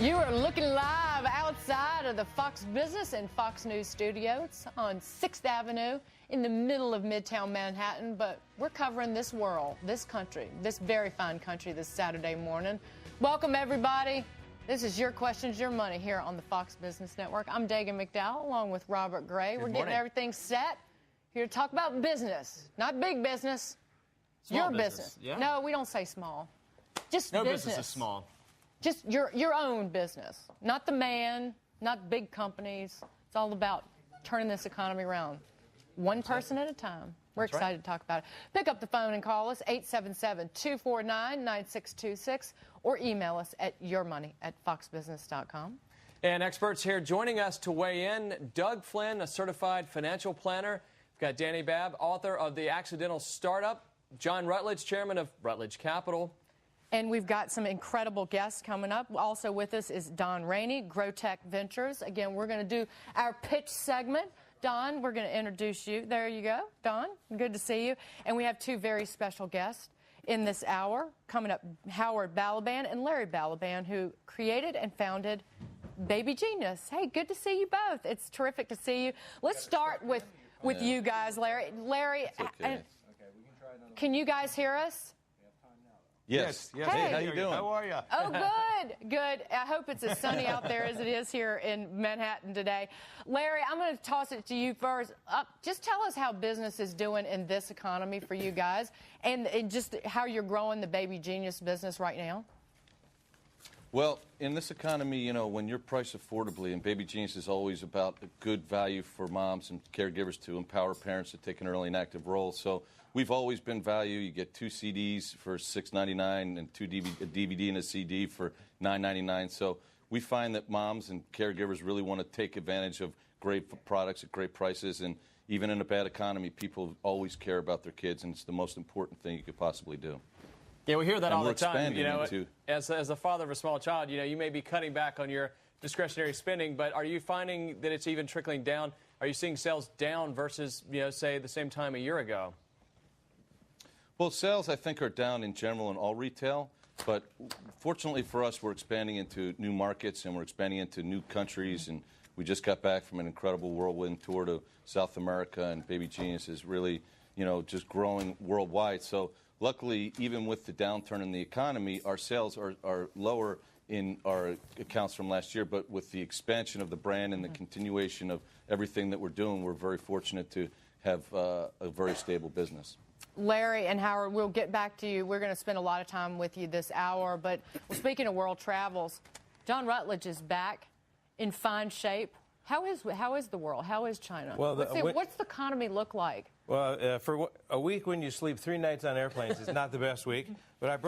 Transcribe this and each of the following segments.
You are looking live outside of the Fox Business and Fox News studios on 6th Avenue in the middle of Midtown Manhattan. But we're covering this world, this country, this very fine country this Saturday morning. Welcome, everybody. This is Your Questions, Your Money here on the Fox Business Network. I'm Dagan McDowell along with Robert Gray. We're getting everything set here to talk about business, not big business. Small your business. Yeah. No, we don't say small. Just no business. business is small. Just your own business, not the man, not big companies. It's all about turning this economy around, one person at a time. We're excited to talk about it. Pick up the phone and call us, 877-249-9626, or email us at yourmoney@foxbusiness.com. And experts here joining us to weigh in, Doug Flynn, a certified financial planner. We've got Dani Babb, author of The Accidental Startup, John Rutledge, chairman of Rutledge Capital. And we've got some incredible guests coming up. Also with us is Don Rainey, Growtech Ventures. Again, we're going to do our pitch segment. Don, we're going to introduce you. There you go. Don, good to see you. And we have two very special guests in this hour. Coming up, Howard Balaban and Larry Balaban, who created and founded Baby Genius. Hey, good to see you both. It's terrific to see you. Let's start with you guys, Larry. Larry, can you guys hear us? Yes. Hey. Hey, how you doing? How are you? Oh, good. I hope it's as sunny out there as it is here in Manhattan today. Larry, I'm going to toss it to you first. Just tell us how business is doing in this economy for you guys, and just how you're growing the Baby Genius business right now. Well, in this economy, you know, when you're priced affordably, and Baby Genius is always about a good value for moms and caregivers to empower parents to take an early and active role. So we've always been value. You get 2 CDs for $6.99 and a DVD and a CD for $9.99. So we find that moms and caregivers really want to take advantage of great products at great prices. And even in a bad economy, people always care about their kids, and it's the most important thing you could possibly do. Yeah, we hear that all the time. You know, as a father of a small child, you know, you may be cutting back on your discretionary spending, but are you finding that it's even trickling down? Are you seeing sales down versus, you know, say the same time a year ago? Well, sales, I think, are down in general in all retail, but fortunately for us, we're expanding into new markets and we're expanding into new countries, and we just got back from an incredible whirlwind tour to South America, and Baby Genius is really, you know, just growing worldwide. So luckily, even with the downturn in the economy, our sales are lower in our accounts from last year, but with the expansion of the brand and the continuation of everything that we're doing, we're very fortunate to have a very stable business. Larry and Howard, we'll get back to you. We're going to spend a lot of time with you this hour. But speaking of world travels, John Rutledge is back in fine shape. How is the world? How is China? Well, what's the economy look like? Well, for a week when you sleep 3 nights on airplanes is not the best week. But it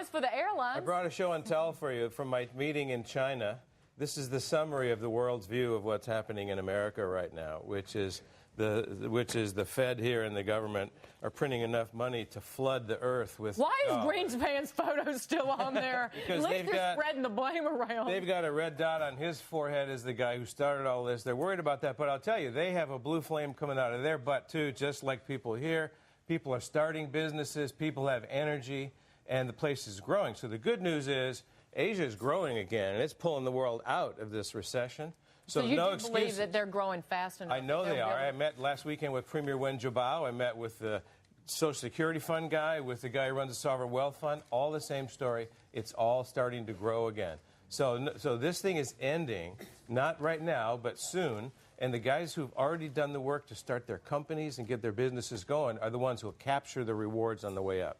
is for the airlines. I brought a show and tell for you from my meeting in China. This is the summary of the world's view of what's happening in America right now, which is the Fed here and the government are printing enough money to flood the earth with. Why is Greenspan's photo still on there? Because at least they're spreading the blame around. They've got a red dot on his forehead as the guy who started all this. They're worried about that, but I'll tell you, they have a blue flame coming out of their butt too, just like people here. People are starting businesses, people have energy, and the place is growing. So the good news is Asia is growing again, and it's pulling the world out of this recession. So you do believe that they're growing fast enough? I know they are. I met last weekend with Premier Wen Jiabao. I met with the Social Security Fund guy, with the guy who runs the Sovereign Wealth Fund. All the same story. It's all starting to grow again. So this thing is ending, not right now, but soon. And the guys who've already done the work to start their companies and get their businesses going are the ones who will capture the rewards on the way up.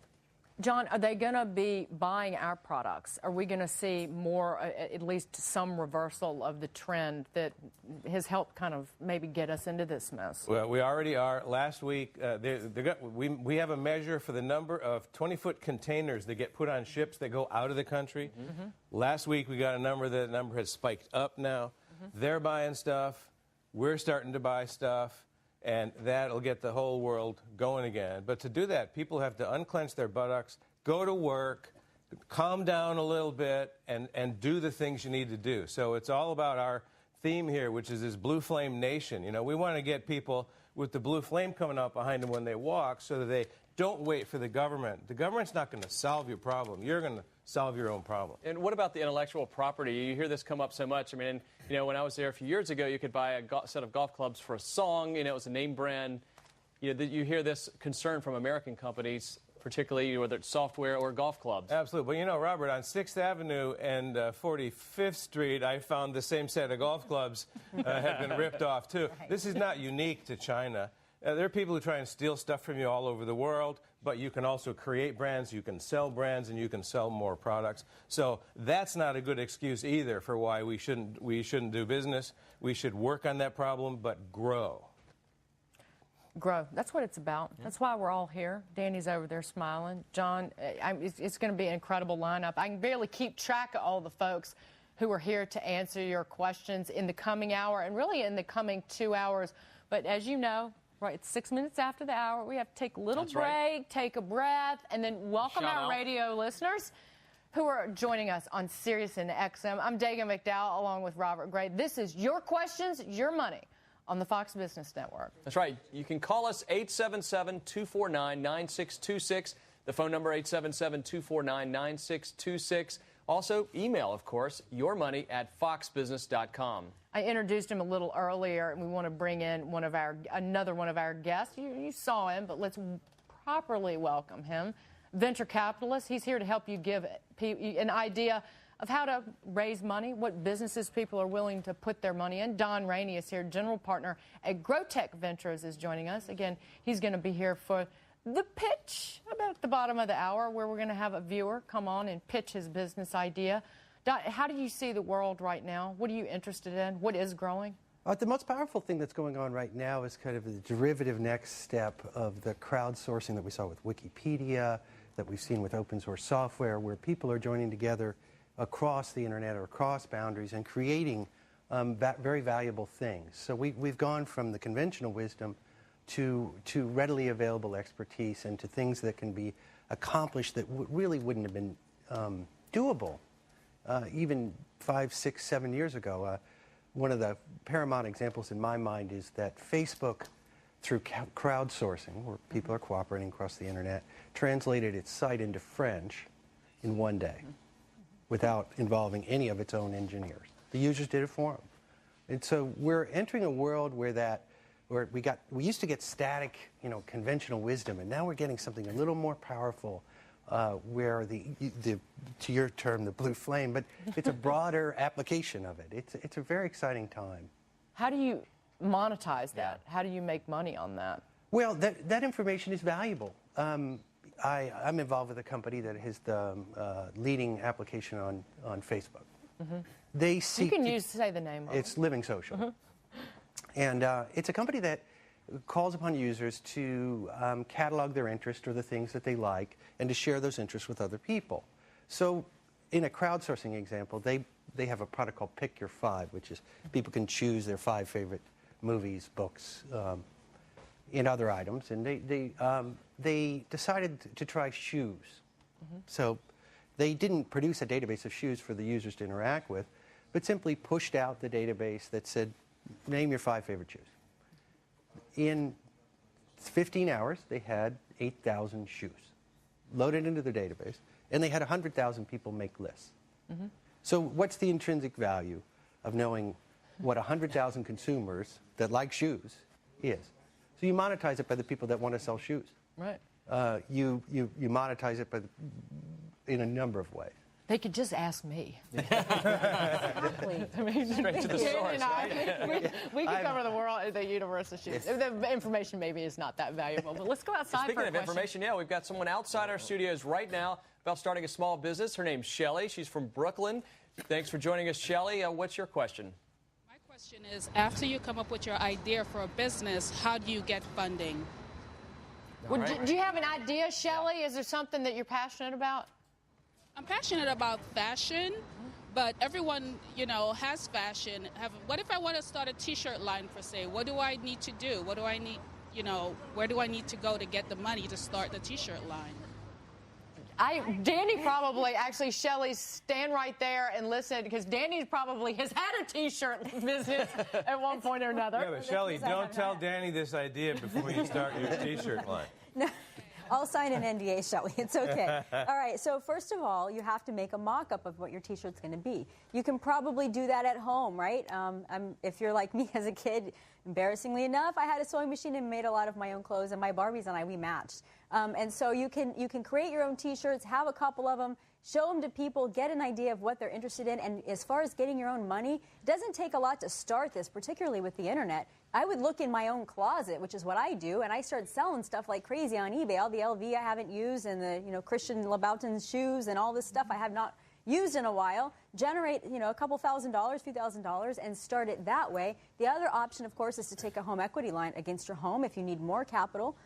John, are they going to be buying our products? Are we going to see more, at least some reversal of the trend that has helped kind of maybe get us into this mess? Well, we already are. Last week, we have a measure for the number of 20-foot containers that get put on ships that go out of the country. Mm-hmm. Last week, we got a number. That number has spiked up now. Mm-hmm. They're buying stuff. We're starting to buy stuff. And that'll get the whole world going again. But to do that, people have to unclench their buttocks, go to work, calm down a little bit, and do the things you need to do. So it's all about our theme here, which is this blue flame nation. You know, we want to get people with the blue flame coming out behind them when they walk so that they Don't wait for the government. The government's not going to solve your problem. You're going to solve your own problem. And what about the intellectual property? You hear this come up so much. I mean, you know, when I was there a few years ago, you could buy a set of golf clubs for a song. You know, it was a name brand. You know, you hear this concern from American companies, particularly whether it's software or golf clubs. Absolutely. Well, you know, Robert, on 6th Avenue and 45th Street, I found the same set of golf clubs had been ripped off, too. This is not unique to China. There are people who try and steal stuff from you all over the world, but you can also create brands, you can sell brands, and you can sell more products. So that's not a good excuse either for why we shouldn't do business. We should work on that problem, but grow. Grow. That's what it's about. That's why we're all here. Danny's over there smiling. John, it's going to be an incredible lineup. I can barely keep track of all the folks who are here to answer your questions in the coming hour and really in the coming 2 hours. But as you know, right, it's 6 minutes after the hour. We have to take a little break, take a breath, and then welcome our radio listeners who are joining us on Sirius and XM. I'm Dagan McDowell along with Robert Gray. This is Your Questions, Your Money on the Fox Business Network. That's right. You can call us 877-249-9626. The phone number 877-249-9626. Also, email, of course, yourmoney@foxbusiness.com. I introduced him a little earlier, and we want to bring in another one of our guests. You saw him, but let's properly welcome him. Venture capitalist. He's here to help you give an idea of how to raise money, what businesses people are willing to put their money in. Don Rainey is here, general partner at Growtech Ventures, is joining us. Again, he's going to be here for the pitch about at the bottom of the hour, where we're going to have a viewer come on and pitch his business idea. Don, how do you see the world right now? What are you interested in? What is growing? The most powerful thing that's going on right now is kind of the derivative next step of the crowdsourcing that we saw with Wikipedia, that we've seen with open source software, where people are joining together across the internet or across boundaries and creating very valuable things. So we've gone from the conventional wisdom to readily available expertise and to things that can be accomplished that really wouldn't have been doable even 5, 6, 7 years ago. One of the paramount examples in my mind is that Facebook, through crowdsourcing, where people are cooperating across the internet, translated its site into French in one day without involving any of its own engineers. The users did it for them. And so we're entering a world where we used to get static, conventional wisdom, and now we're getting something a little more powerful, where to your term, the blue flame, but it's a broader application of it. It's a very exciting time. How do you monetize that? How do you make money on that? Well, that information is valuable. I'm involved with a company that has the leading application on Facebook. Mm-hmm. They seek. You can say the name of it. It's Living Social. Mm-hmm. And it's a company that calls upon users to catalog their interest or the things that they like and to share those interests with other people. So in a crowdsourcing example, they have a product called Pick Your Five, which is people can choose their 5 favorite movies, books, and other items. And they decided to try shoes. Mm-hmm. So they didn't produce a database of shoes for the users to interact with, but simply pushed out the database that said, name your 5 favorite shoes. In 15 hours, they had 8,000 shoes loaded into their database, and they had 100,000 people make lists. Mm-hmm. So what's the intrinsic value of knowing what 100,000 consumers that like shoes is? So you monetize it by the people that want to sell shoes. Right. You monetize it in a number of ways. They could just ask me. Straight to the source. We could cover the world, the universe of shoes. The information maybe is not that valuable, but let's go outside. Speaking of information, we've got someone outside our studios right now about starting a small business. Her name's Shelly. She's from Brooklyn. Thanks for joining us, Shelly. What's your question? My question is, after you come up with your idea for a business, how do you get funding? Well, do you have an idea, Shelly? Is there something that you're passionate about? I'm passionate about fashion, but everyone, has fashion. What if I want to start a T-shirt line, per se? What do I need to do? What do I need, where do I need to go to get the money to start the T-shirt line? Danny probably, actually, Shelly, stand right there and listen, because Danny probably has had a T-shirt business at one point or another. Yeah, but Shelly, don't tell Danny this idea before you start your T-shirt line. I'll sign an NDA, Shelley. It's okay. All right, so first of all, you have to make a mock-up of what your T-shirt's going to be. You can probably do that at home, right? If you're like me as a kid, embarrassingly enough, I had a sewing machine and made a lot of my own clothes, and my Barbies and we matched. And so you can create your own T-shirts, have a couple of them, show them to people, get an idea of what they're interested in. And as far as getting your own money, it doesn't take a lot to start this, particularly with the internet. I would look in my own closet, which is what I do, and I started selling stuff like crazy on eBay. All the LV I haven't used, and the Christian Louboutin shoes, and all this stuff I have not used in a while. Generate a couple $1,000s, few $1,000s, and start it that way. The other option, of course, is to take a home equity line against your home if you need more capital.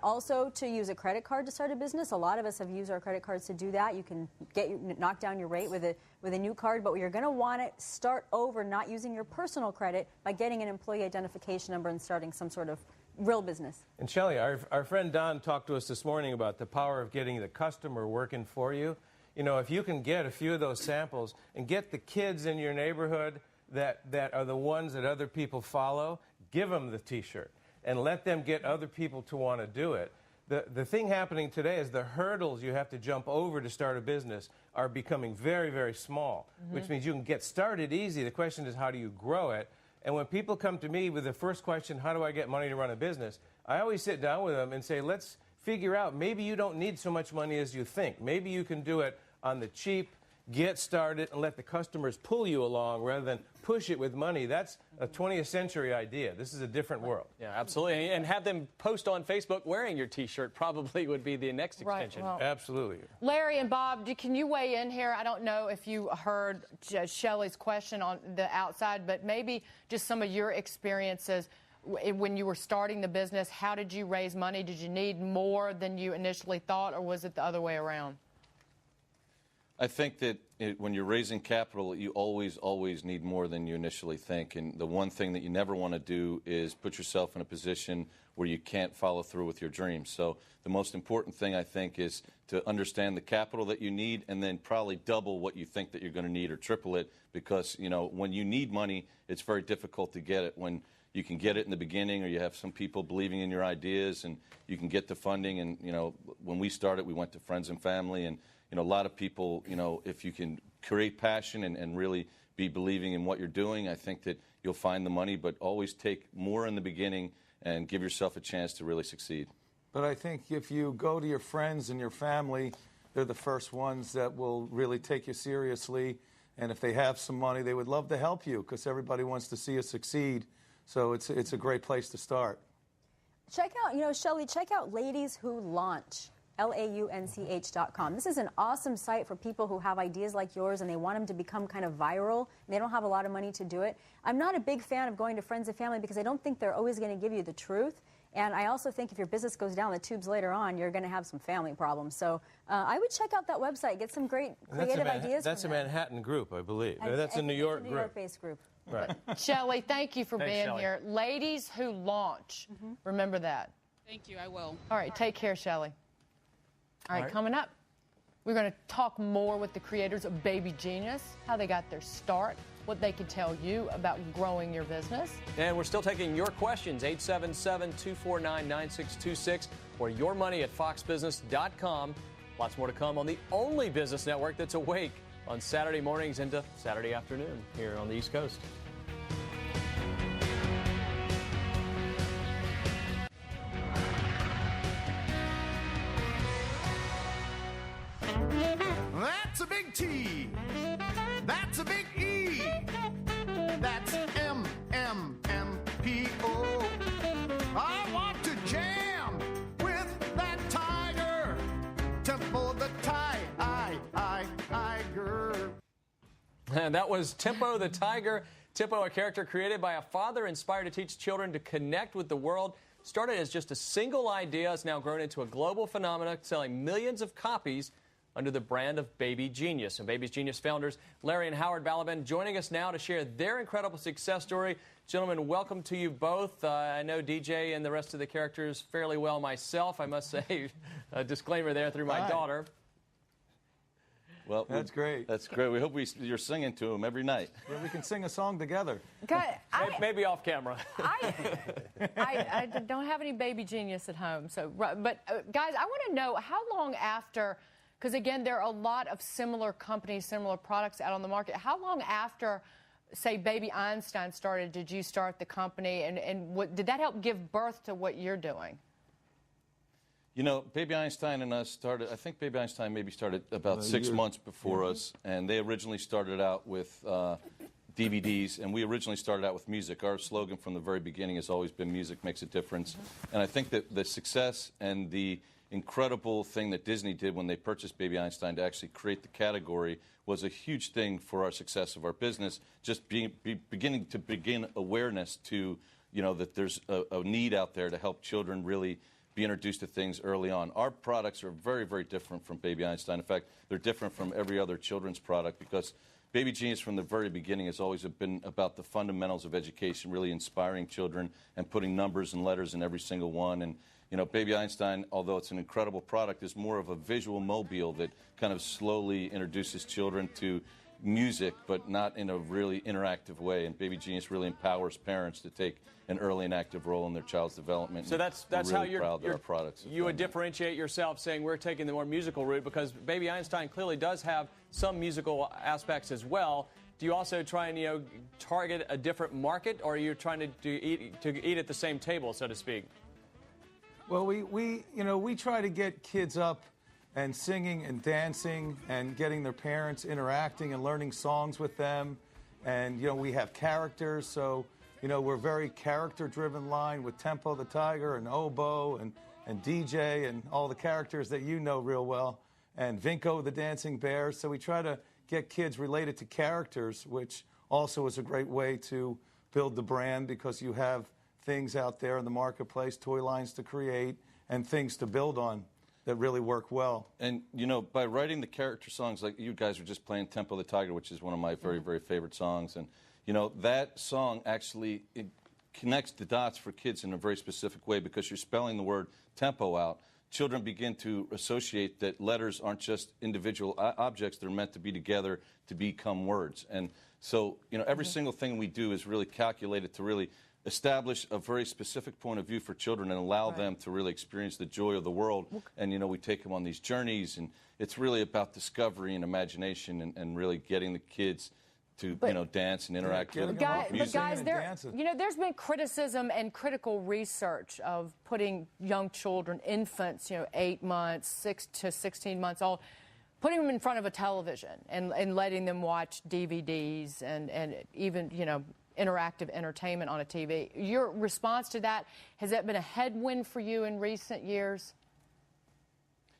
Also, to use a credit card to start a business. A lot of us have used our credit cards to do that. You can knock down your rate with a new card, but you're going to want to start over not using your personal credit by getting an employee identification number and starting some sort of real business. And Shelley, our friend Don talked to us this morning about the power of getting the customer working for you. If you can get a few of those samples and get the kids in your neighborhood that are the ones that other people follow, give them the T-shirt and let them get other people to want to do it. The thing happening today is the hurdles you have to jump over to start a business are becoming very, very small, which means you can get started easy. The question is, how do you grow it? And when people come to me with the first question, how do I get money to run a business? I always sit down with them and say, let's figure out, maybe you don't need so much money as you think. Maybe you can do it on the cheap, get started, and let the customers pull you along rather than push it with money. That's a 20th century idea. This is a different world. Yeah, absolutely. And have them post on Facebook wearing your T-shirt probably would be the next extension. Well, absolutely. Larry and Bob, can you weigh in here? I don't know if you heard Shelley's question on the outside, but maybe just some of your experiences when you were starting the business. How did you raise money? Did you need more than you initially thought, or was it the other way around? I think that when you're raising capital, you always need more than you initially think. And the one thing that you never want to do is put yourself in a position where you can't follow through with your dreams. So the most important thing, I think, is to understand the capital that you need and then probably double what you think that you're going to need or triple it, because, when you need money, it's very difficult to get it. When you can get it in the beginning, or you have some people believing in your ideas and you can get the funding. And, when we started, we went to friends and family, and a lot of people, if you can create passion and really be believing in what you're doing, I think that you'll find the money, but always take more in the beginning and give yourself a chance to really succeed. But I think if you go to your friends and your family, they're the first ones that will really take you seriously. And if they have some money, they would love to help you, because everybody wants to see you succeed. So it's a great place to start. Check out, Shelley, check out Ladies Who Launch. launch.com. This is an awesome site for people who have ideas like yours and they want them to become kind of viral, and they don't have a lot of money to do it. I'm not a big fan of going to friends and family because I don't think they're always going to give you the truth. And I also think if your business goes down the tubes later on, you're going to have some family problems. So I would check out that website, get some great creative ideas. That's a Manhattan group, I believe. That's a New York group. New York-based group. Right. Shelley, thank you for being Shelley. here. Ladies Who Launch. Remember that. Thank you, I will. All right, take care, Shelley. All right, coming up, we're going to talk more with the creators of Baby Genius, how they got their start, what they can tell you about growing your business. And we're still taking your questions, 877-249-9626, or yourmoney@foxbusiness.com. Lots more to come on the only business network that's awake on Saturday mornings into Saturday afternoon here on the East Coast. That's a big T. That's a big E. That's M-M-M-P-O. I want to jam with that tiger. Tempo the tiger. And that was Tempo the Tiger. Tempo, a character created by a father inspired to teach children to connect with the world. Started as just a single idea, has now grown into a global phenomenon, selling millions of copies under the brand of Baby Genius. And Baby Genius founders Larry and Howard Balaban joining us now to share their incredible success story. Gentlemen, welcome to you both. I know DJ and the rest of the characters fairly well myself, I must say. A disclaimer there through my daughter. Well, That's great. That's great. We hope you're singing to him every night. Yeah, we can sing a song together. Maybe off camera. I don't have any baby genius at home, so but guys, I want to know how long after, because again, there are a lot of similar companies, similar products out on the market. How long after, say, Baby Einstein started, did you start the company, and did that help give birth to what you're doing? You know, Baby Einstein and us started, I think Baby Einstein maybe started about 6 months before us, and they originally started out with DVDs, and we originally started out with music. Our slogan from the very beginning has always been music makes a difference. And I think that the success and the incredible thing that Disney did when they purchased Baby Einstein to actually create the category was a huge thing for our success of our business, just beginning to bring awareness to, you know, that there's a need out there to help children really be introduced to things early on. Our products are very, very different from Baby Einstein. In fact, they're different from every other children's product because Baby Genius from the very beginning has always been about the fundamentals of education, really inspiring children and putting numbers and letters in every single one. And, you know, Baby Einstein, although it's an incredible product, is more of a visual mobile that kind of slowly introduces children to music, but not in a really interactive way. And Baby Genius really empowers parents to take an early and active role in their child's development. So that's really how you're, proud that our products you would differentiate yourself, saying we're taking the more musical route, because Baby Einstein clearly does have some musical aspects as well. Do you also try and, you know, target a different market, or are you trying to eat at the same table, so to speak? Well, we try to get kids up and singing and dancing and getting their parents interacting and learning songs with them. And, you know, we have characters, so, you know, we're a very character-driven line with Tempo the Tiger and Oboe and DJ and all the characters that you know real well, and Vinko the Dancing Bear. So we try to get kids related to characters, which also is a great way to build the brand, because you have things out there in the marketplace, toy lines to create and things to build on that really work well. And, you know, by writing the character songs, like you guys were just playing Tempo the Tiger, which is one of my very, very favorite songs. And, you know, that song actually connects the dots for kids in a very specific way, because you're spelling the word tempo out. Children begin to associate that letters aren't just individual objects, they're meant to be together to become words. And so, you know, every single thing we do is really calculated to really establish a very specific point of view for children and allow them to really experience the joy of the world. And, you know, we take them on these journeys, and it's really about discovery and imagination and really getting the kids to, you know, dance and interact with music. But guys, there's been criticism and critical research of putting young children, infants, you know, 8 months, 6 to 16 months old, putting them in front of a television and letting them watch DVDs and even, you know, interactive entertainment on a TV. Your response to that, has that been a headwind for you in recent years?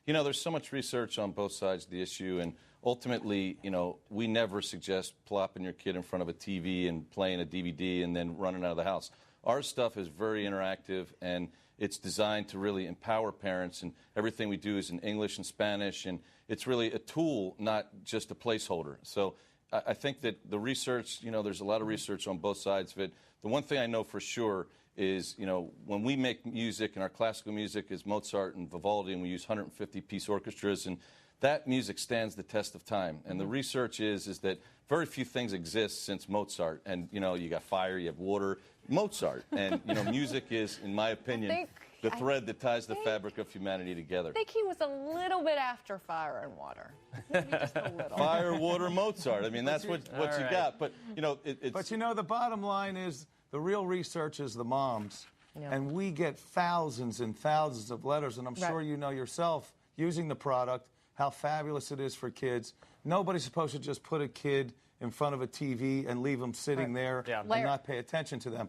You know, there's so much research on both sides of the issue, and ultimately, you know, we never suggest plopping your kid in front of a TV and playing a DVD and then running out of the house. Our stuff is very interactive, and it's designed to really empower parents, and everything we do is in English and Spanish, and it's really a tool, not just a placeholder. So I think that the research, you know, there's a lot of research on both sides of it. The one thing I know for sure is, you know, when we make music, and our classical music is Mozart and Vivaldi, and we use 150-piece orchestras, and that music stands the test of time. And the research is that very few things exist since Mozart. And, you know, you got fire, you have water, Mozart. And, you know, music is, in my opinion, the thread that ties the fabric of humanity together. I think he was a little bit after fire and water. Maybe just a little. Fire, water, Mozart. I mean, that's what you got. But, you know, it's... But, you know, the bottom line is the real research is the moms. Yeah. And we get thousands and thousands of letters, and I'm sure you know yourself, using the product, how fabulous it is for kids. Nobody's supposed to just put a kid in front of a TV and leave them sitting there and not pay attention to them.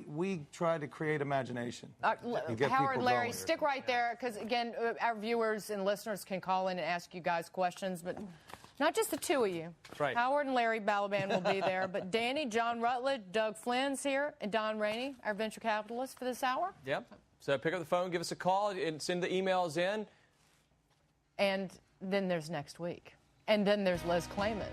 We try to create imagination. Howard and Larry, stick right there, because, again, our viewers and listeners can call in and ask you guys questions, but not just the two of you. Right. Howard and Larry Balaban will be there, but Dani, John Rutledge, Doug Flynn's here, and Don Rainey, our venture capitalist for this hour. Yep. So pick up the phone, give us a call, and send the emails in. And then there's next week. And then there's Liz Clayman.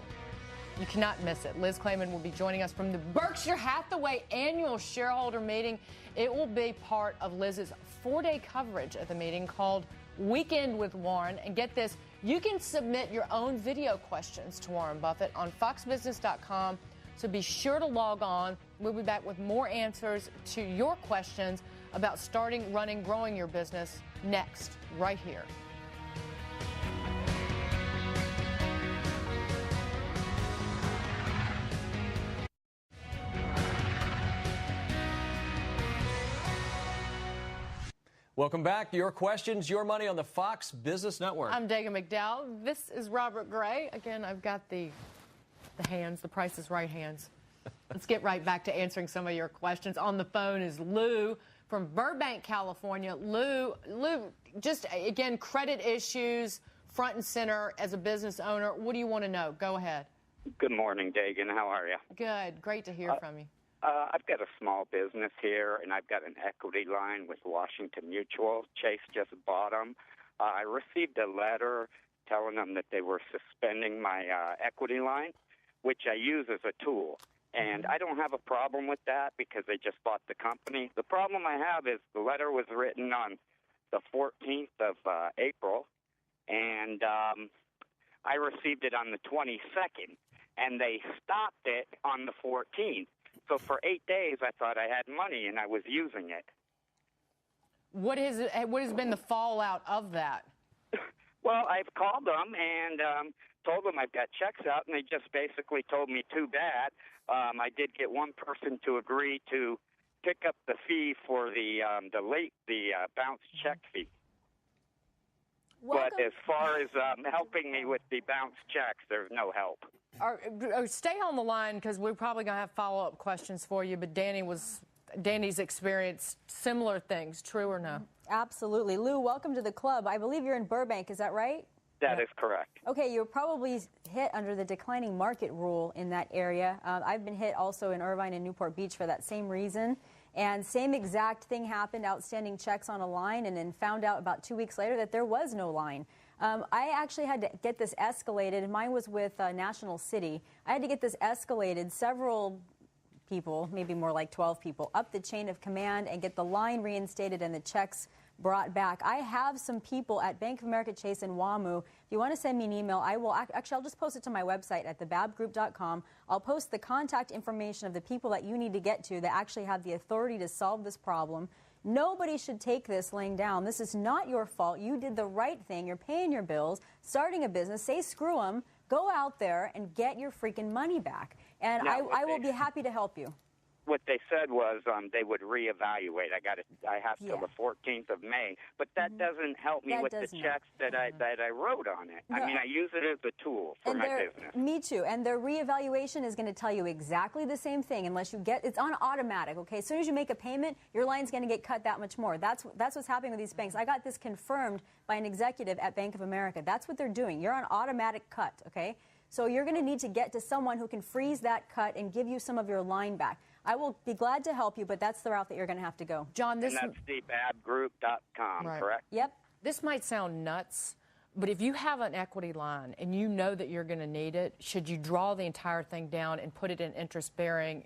You cannot miss it. Liz Clayman will be joining us from the Berkshire Hathaway annual shareholder meeting. It will be part of Liz's 4-day coverage of the meeting called Weekend with Warren. And get this, You can submit your own video questions to Warren Buffett on foxbusiness.com. So be sure to log on. We'll be back with more answers to your questions about starting, running, growing your business next, right here. Welcome back. Your questions, your money on the Fox Business Network. I'm Dagan McDowell. This is Robert Gray. Again, I've got the hands, the Price is Right hands. Let's get right back to answering some of your questions. On the phone is Lou from Burbank, California. Lou, just again, credit issues front and center as a business owner. What do you want to know? Go ahead. Good morning, Dagan. How are you? Good. Great to hear from you. I've got a small business here, and I've got an equity line with Washington Mutual. Chase just bought them. I received a letter telling them that they were suspending my equity line, which I use as a tool. And I don't have a problem with that because they just bought the company. The problem I have is the letter was written on the 14th of April, and I received it on the 22nd, and they stopped it on the 14th. So for 8 days, I thought I had money, and I was using it. What has been the fallout of that? Well, I've called them and told them I've got checks out, and they just basically told me too bad. I did get one person to agree to pick up the fee for the bounce check fee. Welcome. But as far as helping me with the bounce checks, there's no help. Stay on the line because we're probably going to have follow-up questions for you, but Danny's experienced similar things, true or no? Absolutely. Lou, welcome to the club. I believe you're in Burbank, is that right? That is correct. Okay, you're probably hit under the declining market rule in that area. I've been hit also in Irvine and Newport Beach for that same reason. And same exact thing happened, outstanding checks on a line, and then found out about 2 weeks later that there was no line. I actually had to get this escalated. Mine was with National City. I had to get this escalated several people, maybe more like 12 people, up the chain of command and get the line reinstated and the checks brought back. I have some people at Bank of America, Chase, and WAMU. If you want to send me an email, I will. Actually, I'll just post it to my website at thebabbgroup.com. I'll post the contact information of the people that you need to get to that actually have the authority to solve this problem. Nobody should take this laying down. This is not your fault. You did the right thing. You're paying your bills, starting a business. Say screw them. Go out there and get your freaking money back. And I will be happy to help you. What they said was they would reevaluate. I have till the 14th of May, but that doesn't help me with the checks that I wrote on it. No. I mean, I use it as a tool for my business. Me too. And their reevaluation is going to tell you exactly the same thing unless you get it's on automatic. Okay, as soon as you make a payment, your line's going to get cut that much more. That's what's happening with these banks. I got this confirmed by an executive at Bank of America. That's what they're doing. You're on automatic cut. Okay, so you're going to need to get to someone who can freeze that cut and give you some of your line back. I will be glad to help you, but that's the route that you're going to have to go. John, and that's thebabbgroup.com, correct? Yep. This might sound nuts, but if you have an equity line and you know that you're going to need it, should you draw the entire thing down and put it in interest-bearing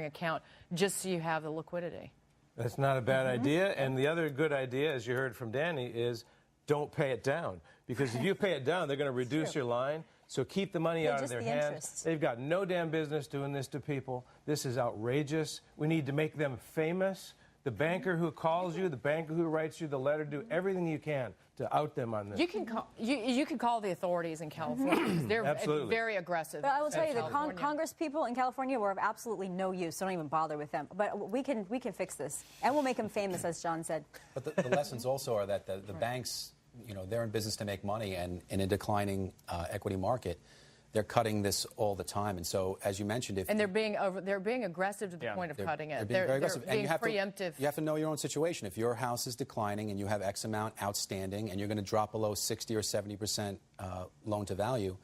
account just so you have the liquidity? That's not a bad idea. And the other good idea, as you heard from Danny, is don't pay it down. Because if you pay it down, they're going to reduce your line. So keep the money out of their hands. They've got no damn business doing this to people. This is outrageous. We need to make them famous. The banker who calls you, the banker who writes you the letter, do everything you can to out them on this. You can call the authorities in California. They're very aggressive. But I will tell you, the Congress people in California were of absolutely no use, so don't even bother with them. But we can fix this, and we'll make them famous, as John said. But the lessons also are that the banks, you know, they're in business to make money, and in a declining equity market, they're cutting this all the time. And so, as you mentioned, they're being aggressive to the point of cutting it. They're very aggressive. They're being preemptive. You have to know your own situation. If your house is declining and you have X amount outstanding, and you're going to drop below 60 or 70% loan to value,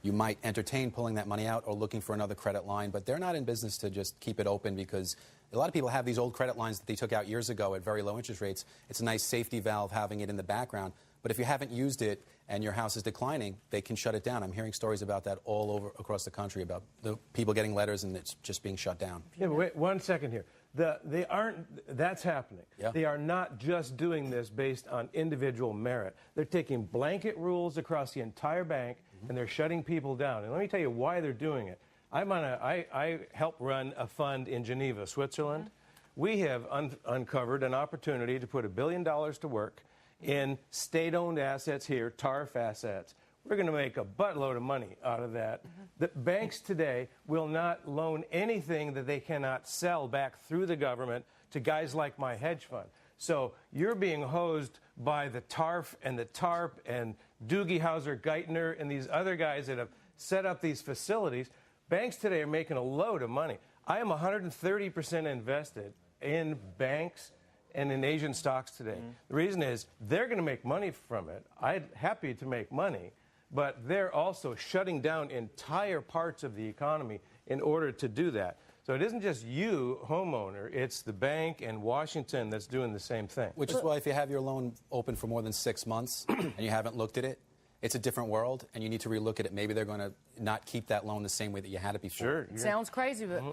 you might entertain pulling that money out or looking for another credit line. But they're not in business to just keep it open, because a lot of people have these old credit lines that they took out years ago at very low interest rates. It's a nice safety valve having it in the background. But if you haven't used it and your house is declining, they can shut it down. I'm hearing stories about that all over across the country, about the people getting letters and it's just being shut down. Yeah, but wait 1 second here. They aren't. That's happening. Yeah. They are not just doing this based on individual merit. They're taking blanket rules across the entire bank, and they're shutting people down. And let me tell you why they're doing it. I help run a fund in Geneva, Switzerland. We have uncovered an opportunity to put $1 billion to work in state-owned assets here, TARF assets. We're going to make a buttload of money out of that. The banks today will not loan anything that they cannot sell back through the government to guys like my hedge fund. So you're being hosed by the TARF and the TARP and Doogie Howser Geithner and these other guys that have set up these facilities. Banks today are making a load of money. I am 130% invested in banks and in Asian stocks today. The reason is they're going to make money from it. I'm happy to make money. But they're also shutting down entire parts of the economy in order to do that. So it isn't just you, homeowner, it's the bank and Washington that's doing the same thing. Which is why if you have your loan open for more than 6 months and you haven't looked at it, it's a different world, and you need to relook at it. Maybe they're going to not keep that loan the same way that you had it before. Sure. Sounds crazy, but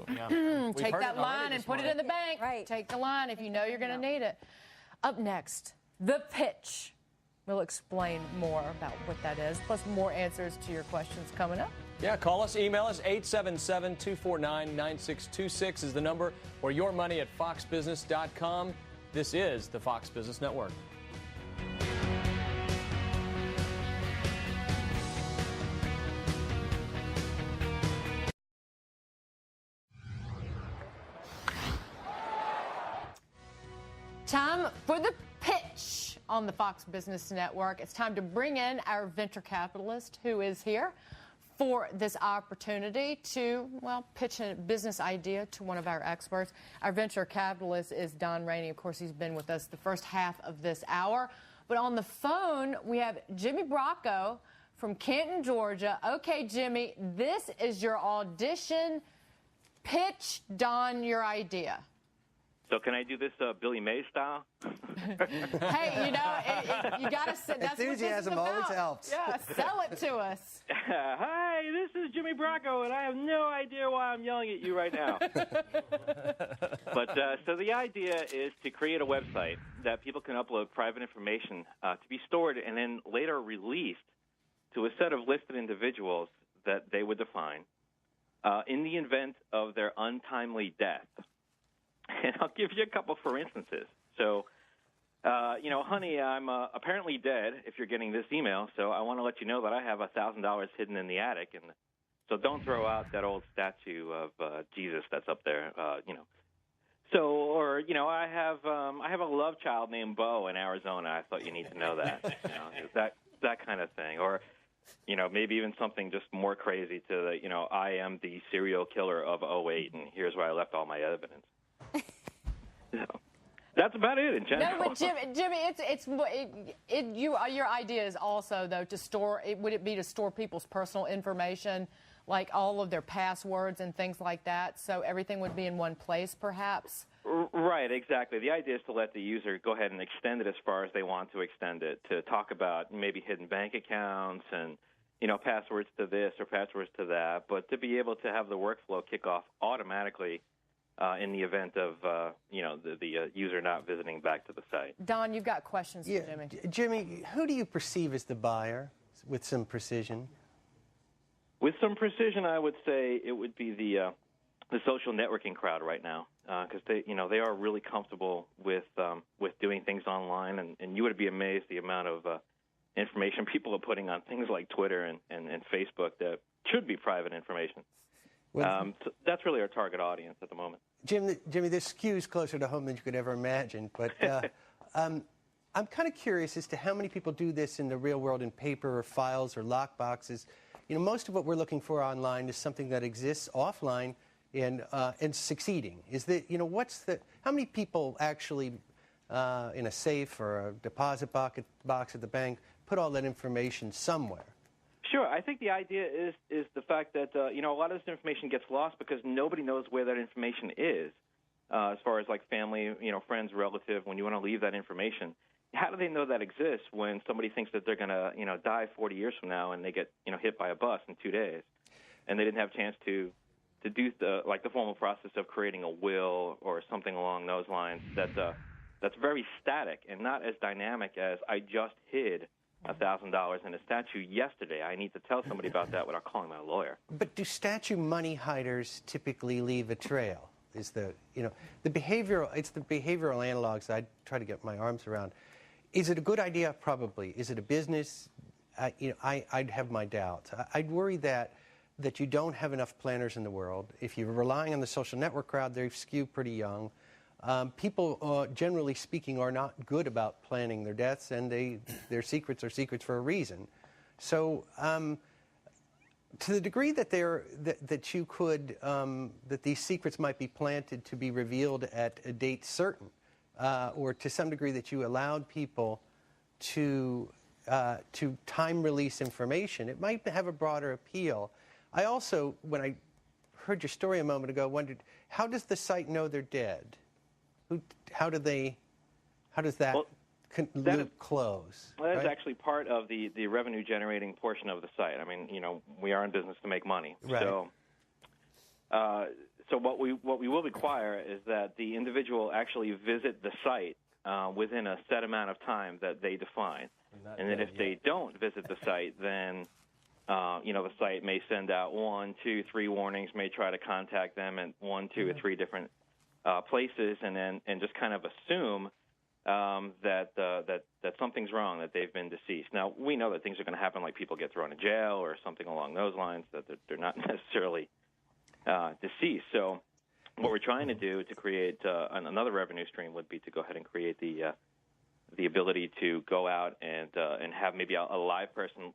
take that line and put it in the bank. Right. Take the line if you know you're going to need it. Up next, the pitch. We'll explain more about what that is, plus more answers to your questions coming up. Yeah, call us, email us, 877-249-9626 is the number, or yourmoney@foxbusiness.com. This is the Fox Business Network. Time for the pitch on the Fox Business Network. It's time to bring in our venture capitalist who is here for this opportunity to, well, pitch a business idea to one of our experts. Our venture capitalist is Don Rainey. Of course, he's been with us the first half of this hour. But on the phone, we have Jimmy Bracco from Canton, Georgia. Okay, Jimmy, this is your audition. Pitch Don your idea. So can I do this Billy Mays style? Hey, you know, you got to say that's Enthusiasm what this is always about. helps. Yeah, sell it to us. Hi, this is Jimmy Bracco, and I have no idea why I'm yelling at you right now. But so the idea is to create a website that people can upload private information to be stored and then later released to a set of listed individuals that they would define in the event of their untimely death. And I'll give you a couple for instances. So, honey, I'm apparently dead if you're getting this email, so I want to let you know that I have $1,000 hidden in the attic, and so don't throw out that old statue of Jesus that's up there, So, or, I have a love child named Bo in Arizona. I thought you need to know that. That kind of thing. Or, maybe even something just more crazy to the, I am the serial killer of 08, and here's where I left all my evidence. That's about it in general. No, but Jimmy, your idea is also though to store. Would it be to store people's personal information, like all of their passwords and things like that, so everything would be in one place, perhaps? Right, exactly. The idea is to let the user go ahead and extend it as far as they want to extend it. To talk about maybe hidden bank accounts and passwords to this or passwords to that, but to be able to have the workflow kick off automatically. In the event of, the user not visiting back to the site. Don, you've got questions for Jimmy. Jimmy, who do you perceive as the buyer with some precision? With some precision, I would say it would be the social networking crowd right now, because they are really comfortable with doing things online, and you would be amazed the amount of information people are putting on things like Twitter and Facebook that should be private information. So that's really our target audience at the moment. Jimmy, this skews closer to home than you could ever imagine. But I'm kind of curious as to how many people do this in the real world in paper or files or lock boxes. Most of what we're looking for online is something that exists offline and succeeding. Is that how many people actually in a safe or a deposit box at the bank put all that information somewhere? Sure. I think the idea is the fact that, a lot of this information gets lost because nobody knows where that information is, as far as like family, friends, relative, when you want to leave that information. How do they know that exists when somebody thinks that they're going to, die 40 years from now and they get, hit by a bus in 2 days and they didn't have a chance to to do the formal process of creating a will or something along those lines that's very static and not as dynamic as I just hid $1,000 in a statue yesterday. I need to tell somebody about that without calling my lawyer. But do statue money hiders typically leave a trail? Is the behavioral analogs I try to get my arms around. Is it a good idea? Probably. Is it a business? I'd have my doubts. I'd worry that you don't have enough planners in the world. If you're relying on the social network crowd, they skew pretty young. People, generally speaking, are not good about planning their deaths, and their secrets are secrets for a reason. So, to the degree that that these secrets might be planted to be revealed at a date certain, or to some degree that you allowed people to time release information, it might have a broader appeal. I also, when I heard your story a moment ago, wondered, how does the site know they're dead? How does that loop close? Well, that's right? actually part of the revenue generating portion of the site. I mean, we are in business to make money. Right. So what we will require is that the individual actually visit the site within a set amount of time that they define. And then if they don't visit the site, then the site may send out 1, 2, 3 warnings, may try to contact them at 1, 2, or 3 different places, and just kind of assume that something's wrong, that they've been deceased. Now, we know that things are going to happen, like people get thrown in jail or something along those lines, that they're not necessarily deceased. So what we're trying to do to create another revenue stream would be to go ahead and create the ability to go out and have maybe a live person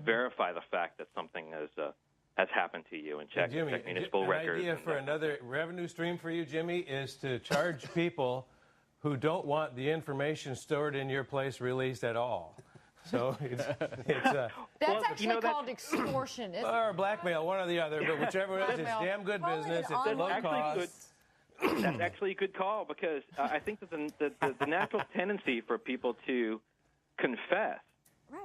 verify the fact that something has happened to you and check municipal records. An idea for another revenue stream for you, Jimmy, is to charge people who don't want the information stored in your place released at all. So it's that's actually called extortion, isn't it? Or blackmail, one or the other, but whichever it is, it's damn good business. It's at low cost. That's actually a good call, because I think that the natural tendency for people to confess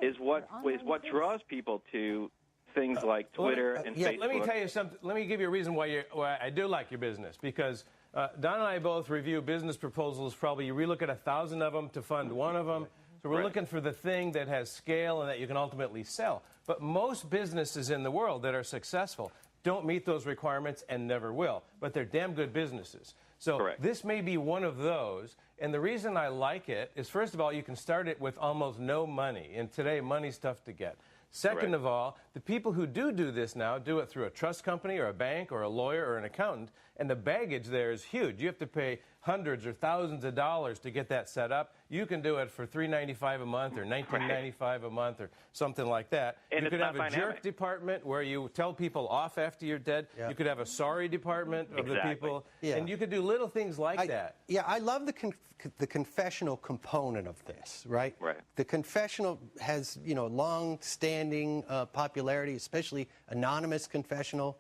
is what draws people to things like Twitter and Facebook. Let me tell you something. Let me give you a reason why I do like your business, because Don and I both review business proposals. Probably you relook at 1,000 of them to fund one of them. So we're looking for the thing that has scale and that you can ultimately sell. But most businesses in the world that are successful don't meet those requirements and never will. But they're damn good businesses. So this may be one of those. And the reason I like it is, first of all, you can start it with almost no money. And today, money's tough to get. Second of all, the people who do this now do it through a trust company or a bank or a lawyer or an accountant, and the baggage there is huge. You have to pay hundreds or thousands of dollars to get that set up. You can do it for $3.95 a month or $19.95 a month or something like that. And you could have a dynamic. jerk department where you tell people off after you're dead. Yeah. You could have a sorry department of the people. Yeah. And you could do little things like that. Yeah, I love the confessional component of this, right? Right. The confessional has, long-standing popularity, especially anonymous confessional.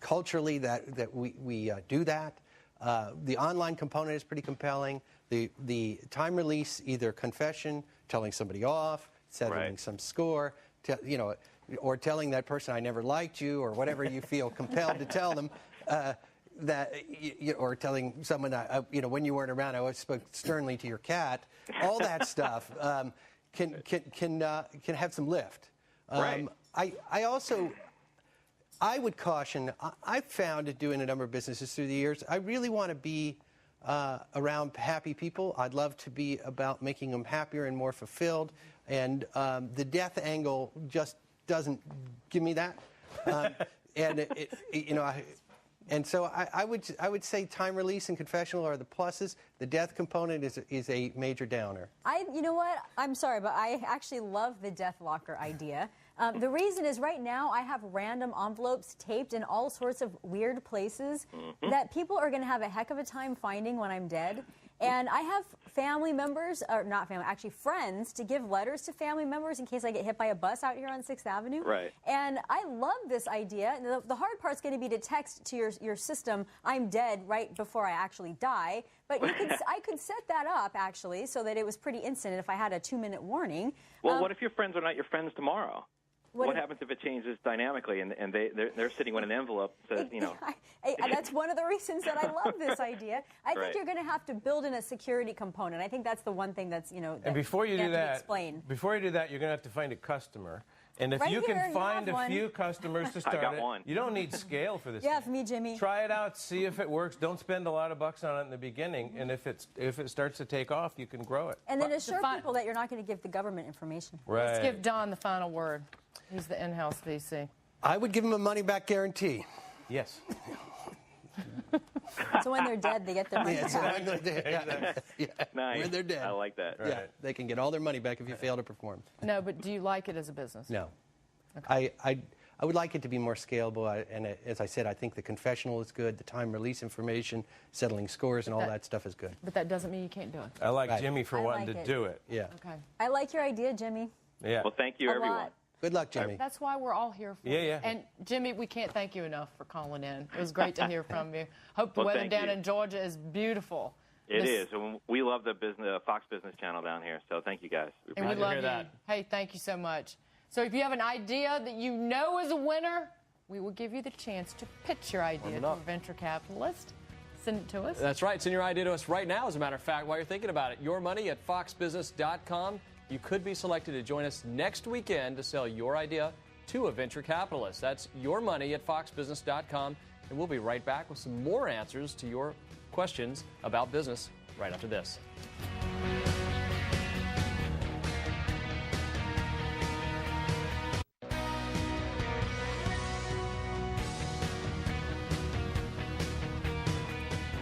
Culturally that we do that. The online component is pretty compelling. The time release, either confession, telling somebody off, settling some score, or telling that person I never liked you, or whatever you feel compelled to tell them. Or telling someone, when you weren't around, I always spoke sternly to your cat. All that stuff can have some lift. I would caution. I've found doing a number of businesses through the years, I really want to be around happy people. I'd love to be about making them happier and more fulfilled. And the death angle just doesn't give me that. And so I would say time release and confessional are the pluses. The death component is a major downer. You know what? I'm sorry, but I actually love the death locker idea. The reason is right now I have random envelopes taped in all sorts of weird places that people are going to have a heck of a time finding when I'm dead. And I have family members, or not family, actually friends, to give letters to family members in case I get hit by a bus out here on 6th Avenue. Right. And I love this idea. The hard part's going to be to text to your system, I'm dead, right before I actually die. But I could set that up, actually, so that it was pretty instant if I had a 2-minute warning. Well, what if your friends are not your friends tomorrow? what happens if it changes dynamically and they're sitting with an envelope that says, you know. That's one of the reasons that I love this idea. I think Right. you're going to have to build in a security component. I think that's the one thing that's, that And before you do have to that, explain. before you do that, you're going to have to find a customer. And if Right you here, can you find have a one. few customers to start got it, one. you don't need scale for this. Yeah, thing. for me, Jimmy. Try it out, see if it works. Don't spend a lot of bucks on it in the beginning, and if it starts to take off, you can grow it. And then assure people that you're not going to give the government information. Right. Let's give Don the final word. He's the in-house VC. I would give them a money-back guarantee. Yes. So when they're dead, they get their money Yeah, so back. when they're dead. Yeah. Nice. When they're dead. I like that. Yeah, they can get all their money back if you fail to perform. No, but do you like it as a business? No. I would like it to be more scalable, and as I said, I think the confessional is good, the time release information, settling scores, and all that stuff is good. But that doesn't mean you can't do it. I like Right. Jimmy for I wanting like to it. do it. Yeah. Okay. I like your idea, Jimmy. Yeah. Well, thank you, A everyone. lot. Good luck, Jimmy. That's why we're all here for Yeah, you. yeah. And Jimmy, we can't thank you enough for calling in. It was great to hear from you. Hope the Well, weather thank down you. in Georgia is beautiful. It is. And we love the Fox Business Channel down here, so thank you guys. And we to love hear you. that. Hey, thank you so much. So if you have an idea that you know is a winner, we will give you the chance to pitch your idea to a venture capitalist. Send it to us. That's right. Send your idea to us right now, as a matter of fact, while you're thinking about it. Your money at foxbusiness.com. You could be selected to join us next weekend to sell your idea to a venture capitalist. That's your money at foxbusiness.com. And we'll be right back with some more answers to your questions about business right after this.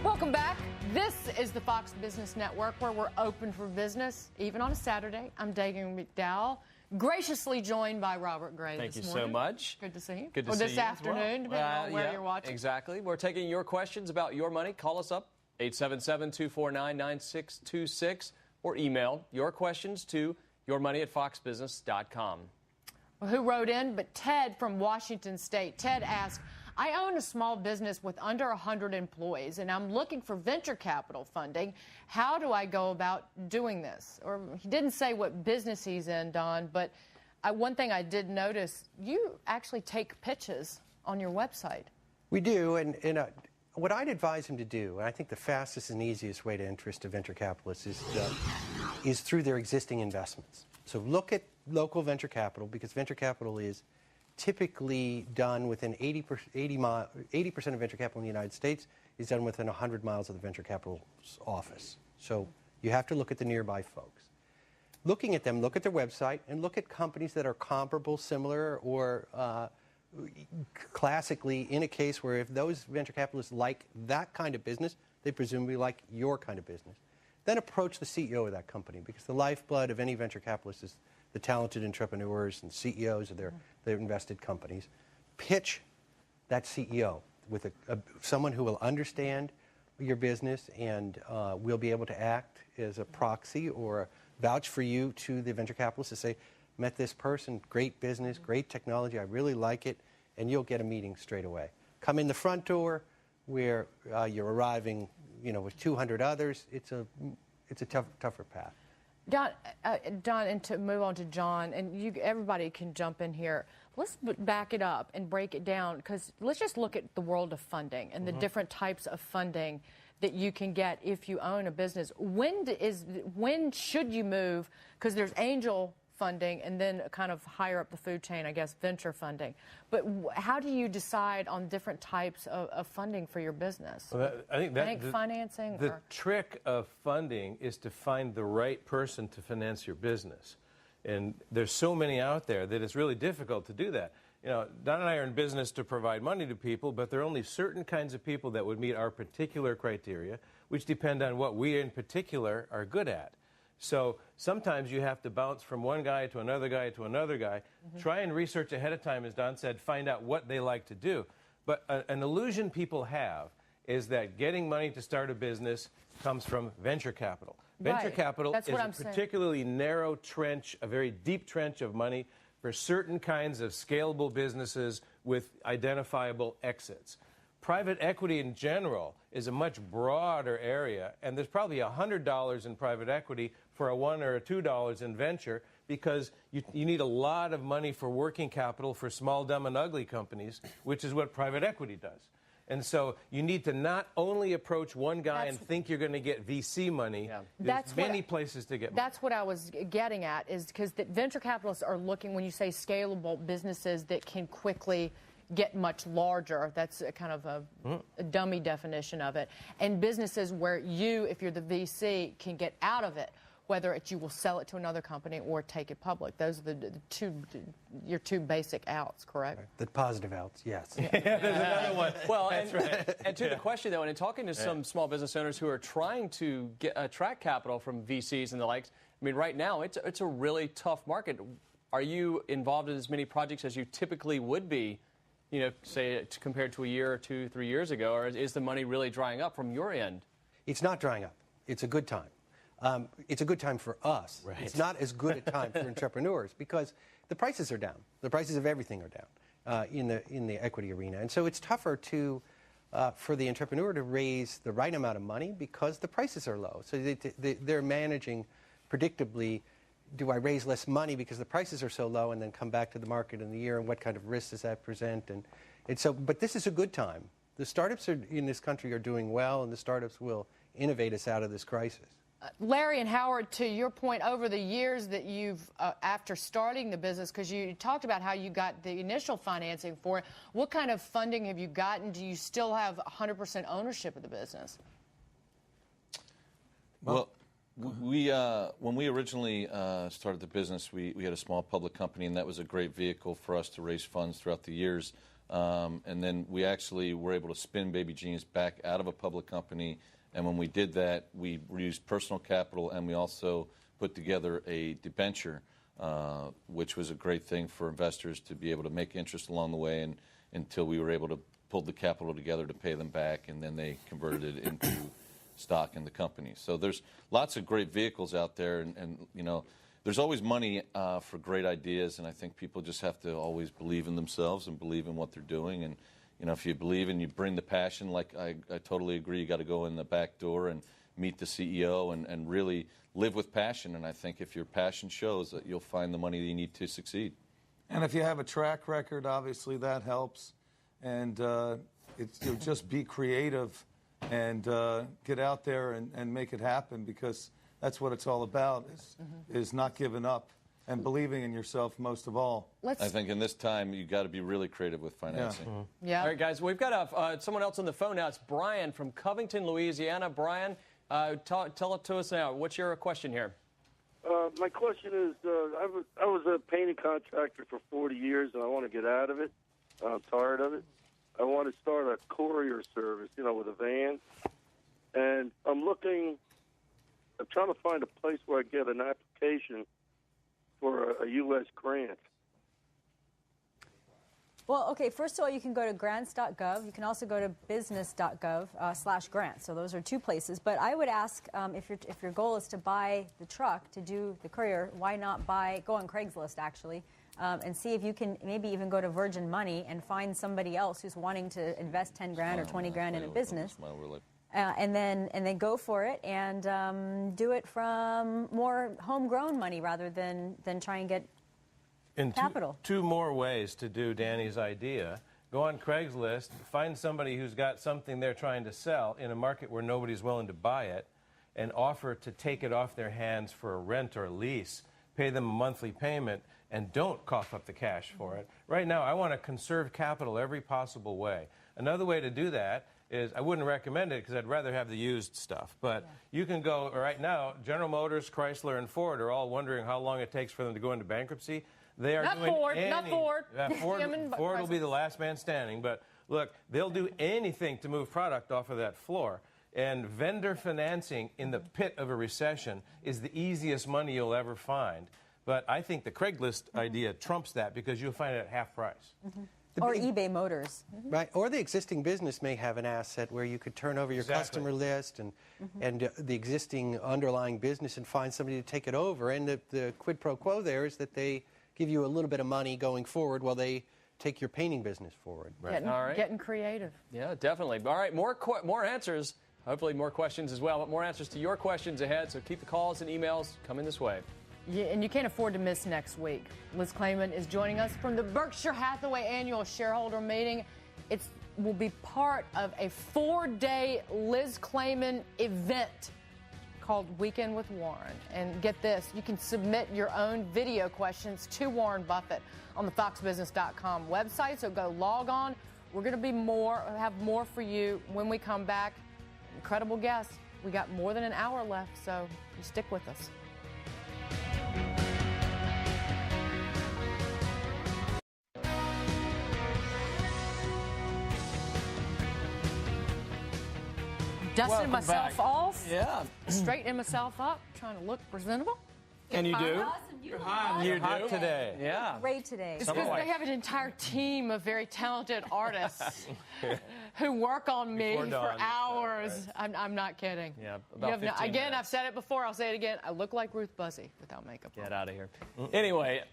Welcome back. This is the Fox Business Network, where we're open for business, even on a Saturday. I'm Dagan McDowell, graciously joined by Robert Gray Thank you this so morning. much. Good to see you. Good to or see this you as well. afternoon, depending on where Yeah, you're watching. Exactly. We're taking your questions about your money. Call us up, 877-249-9626, or email your questions to yourmoney@foxbusiness.com. Well, who wrote in? But Ted from Washington State. Ted asked, I own a small business with under 100 employees, and I'm looking for venture capital funding. How do I go about doing this? Or he didn't say what business he's in, Don, but one thing I did notice, you actually take pitches on your website. We do, and what I'd advise him to do, and I think the fastest and easiest way to interest a venture capitalist is through their existing investments. So look at local venture capital, because venture capital is typically done within 80% of venture capital in the United States is done within 100 miles of the venture capital's office. So you have to look at the nearby folks. Looking at them, look at their website, and look at companies that are comparable, similar, or classically in a case where if those venture capitalists like that kind of business, they presumably like your kind of business. Then approach the CEO of that company, because the lifeblood of any venture capitalist is the talented entrepreneurs and CEOs of their invested companies. Pitch that CEO with someone who will understand your business and will be able to act as a proxy or vouch for you to the venture capitalist to say, met this person, great business, great technology, I really like it, and you'll get a meeting straight away. Come in the front door where you're arriving, with 200 others. It's a tougher path. Don, and to move on to John, and everybody can jump in here. Let's back it up and break it down, because let's just look at the world of funding and the different types of funding that you can get if you own a business. When should you move? Because there's angel funding and then kind of higher up the food chain, I guess, venture funding. But how do you decide on different types of funding for your business? Well, I think bank financing? The trick of funding is to find the right person to finance your business. And there's so many out there that it's really difficult to do that. Don and I are in business to provide money to people, but there are only certain kinds of people that would meet our particular criteria, which depend on what we in particular are good at. So sometimes you have to bounce from one guy to another guy to another guy. Try and research ahead of time, as Don said, find out what they like to do. But an illusion people have is that getting money to start a business comes from venture capital. Venture capital is a particularly narrow trench, a very deep trench of money for certain kinds of scalable businesses with identifiable exits. Private equity in general is a much broader area, and there's probably $100 in private equity for a $1 or a $2 in venture, because you need a lot of money for working capital for small, dumb, and ugly companies, which is what private equity does. And so you need to not only approach one guy and think you're going to get VC money. Yeah. There's many places to get money. That's what I was getting at, is because the venture capitalists are looking, when you say scalable businesses that can quickly get much larger. That's a kind of a dummy definition of it. And businesses where you, if you're the VC, can get out of it, whether it's you will sell it to another company or take it public. Those are your two basic outs, correct? Right. The positive outs, yes. Yeah, there's another one. Well, and to the question, though, and in talking to some small business owners who are trying to attract capital from VCs and the likes, I mean, right now, it's a really tough market. Are you involved in as many projects as you typically would be, you know, say, compared to a year or 2, 3 years ago, or is the money really drying up from your end? It's not drying up. It's a good time. It's a good time for us. Right. It's not as good a time for entrepreneurs because the prices are down. The prices of everything are down in the equity arena. And so it's tougher for the entrepreneur to raise the right amount of money because the prices are low. So they're managing predictably, do I raise less money because the prices are so low and then come back to the market in the year, and what kind of risk does that present? And so, but this is a good time. The startups in this country are doing well, and the startups will innovate us out of this crisis. Larry and Howard, to your point, over the years that you've, after starting the business, because you talked about how you got the initial financing for it, what kind of funding have you gotten? Do you still have 100% ownership of the business? Well, when we originally started the business, we had a small public company, and that was a great vehicle for us to raise funds throughout the years. And then we actually were able to spin Baby Genius back out of a public company. And when we did that, we used personal capital, and we also put together a debenture, which was a great thing for investors to be able to make interest along the way, and until we were able to pull the capital together to pay them back, and then they converted it into stock in the company. So there's lots of great vehicles out there, and you know, there's always money for great ideas, and I think people just have to always believe in themselves and believe in what they're doing. And you know, if you believe and you bring the passion, like I totally agree, you got to go in the back door and meet the CEO and really live with passion. And I think if your passion shows, that you'll find the money that you need to succeed. And if you have a track record, obviously that helps. And you'll just be creative and get out there and make it happen, because that's what it's all about, is not giving up and believing in yourself most of all. I think in this time, you've got to be really creative with financing. Yeah. All right, guys, we've got someone else on the phone now. It's Brian from Covington, Louisiana. Brian, tell it to us now. What's your question here? My question is, I was a painting contractor for 40 years, and I want to get out of it. I'm tired of it. I want to start a courier service, you know, with a van. And I'm trying to find a place where I get an application for a U.S. grant. Well, okay, first of all, you can go to grants.gov. You can also go to business.gov/grants. So those are two places. But I would ask, if your goal is to buy the truck to do the courier, why not go on Craigslist, actually, and see if you can maybe even go to Virgin Money and find somebody else who's wanting to invest 10 grand or 20 grand in a business. And then go for it and do it from more homegrown money rather than try and get capital. Two more ways to do Danny's idea. Go on Craigslist, find somebody who's got something they're trying to sell in a market where nobody's willing to buy it, and offer to take it off their hands for a rent or a lease, pay them a monthly payment, and don't cough up the cash for it. Right now, I want to conserve capital every possible way. Another way to do that is, I wouldn't recommend it because I'd rather have the used stuff. But you can go, right now, General Motors, Chrysler, and Ford are all wondering how long it takes for them to go into bankruptcy. They are not doing Ford, not Ford. Ford will be the last man standing. But look, they'll do anything to move product off of that floor. And vendor financing in the pit of a recession is the easiest money you'll ever find. But I think the Craigslist idea trumps that, because you'll find it at half price. Or eBay Motors. Right, or the existing business may have an asset where you could turn over your customer list and the existing underlying business and find somebody to take it over. And the quid pro quo there is that they give you a little bit of money going forward while they take your painting business forward. Right. Getting creative. Yeah, definitely. All right, more answers. Hopefully more questions as well, but more answers to your questions ahead. So keep the calls and emails coming this way. And you can't afford to miss next week. Liz Clayman is joining us from the Berkshire Hathaway annual shareholder meeting. It will be part of a 4-day Liz Clayman event called Weekend with Warren. And get this, you can submit your own video questions to Warren Buffett on the foxbusiness.com website. So go log on. We're going to have more for you when we come back. Incredible guests. We got more than an hour left, so you stick with us. Dusting myself off. Yeah. Straightening myself up. Trying to look presentable. And you do? You're hot. You're hot today. Yeah. Great today. It's because they have an entire team of very talented artists who work on me Before for dawn. hours. I'm not kidding. Yeah, You about have 15 again, minutes. I've said it before. I'll say it again. I look like Ruth Buzzy without makeup on. Get out of here. Anyway,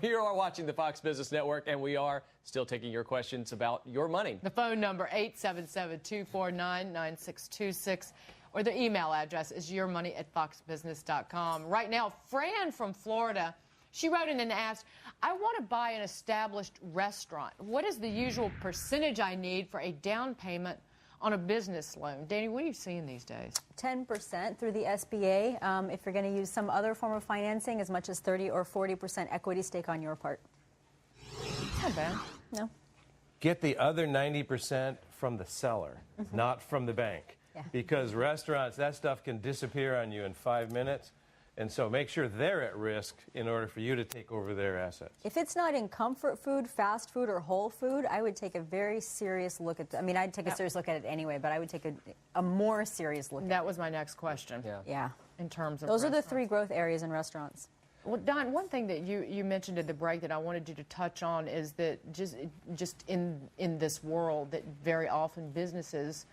we are watching the Fox Business Network, and we are still taking your questions about your money. The phone number, 877-249-9626. Or the email address is yourmoney@foxbusiness.com. Right now, Fran from Florida, she wrote in and asked, I want to buy an established restaurant. What is the usual percentage I need for a down payment on a business loan? Danny, what are you seeing these days? 10% through the SBA. If you're going to use some other form of financing, as much as 30 or 40% equity stake on your part. Not bad. No. Get the other 90% from the seller, not from the bank. Yeah. Because restaurants, that stuff can disappear on you in 5 minutes. And so make sure they're at risk in order for you to take over their assets. If it's not in comfort food, fast food, or whole food, I would take a very serious look at I mean, I'd take a serious look at it anyway, but I would take a more serious look at it. That was my next question. Yeah. In terms of Those are the restaurants. 3 growth areas in restaurants. Well, Don, one thing that you mentioned at the break that I wanted you to touch on is that just in this world that very often businesses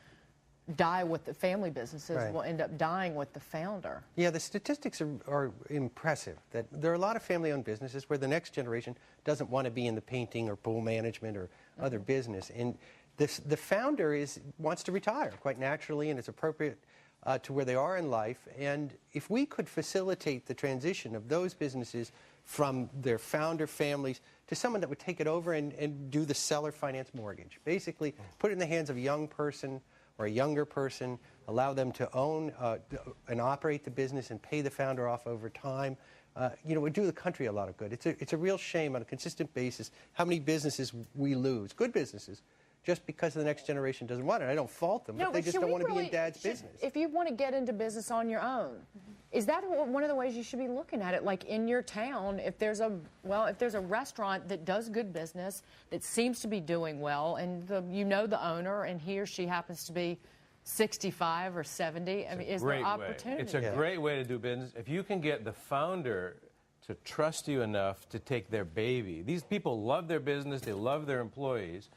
die with the family businesses Right. will end up dying with the founder. Yeah, the statistics are impressive. That there are a lot of family-owned businesses where the next generation doesn't want to be in the painting or pool management or other business, and the founder wants to retire quite naturally, and it's appropriate to where they are in life. And if we could facilitate the transition of those businesses from their founder families to someone that would take it over and do the seller finance mortgage, basically put it in the hands of a young person or a younger person, allow them to own and operate the business and pay the founder off over time, it would do the country a lot of good. It's a real shame on a consistent basis how many businesses we lose, good businesses, just because the next generation doesn't want it. I don't fault them, but they just don't want to be in dad's business. If you want to get into business on your own, is that one of the ways you should be looking at it? Like in your town, if there's a restaurant that does good business, that seems to be doing well, and the owner, and he or she happens to be 65 or 70, I mean, is there opportunity? It's a great way to do business. If you can get the founder to trust you enough to take their baby, these people love their business, they love their employees,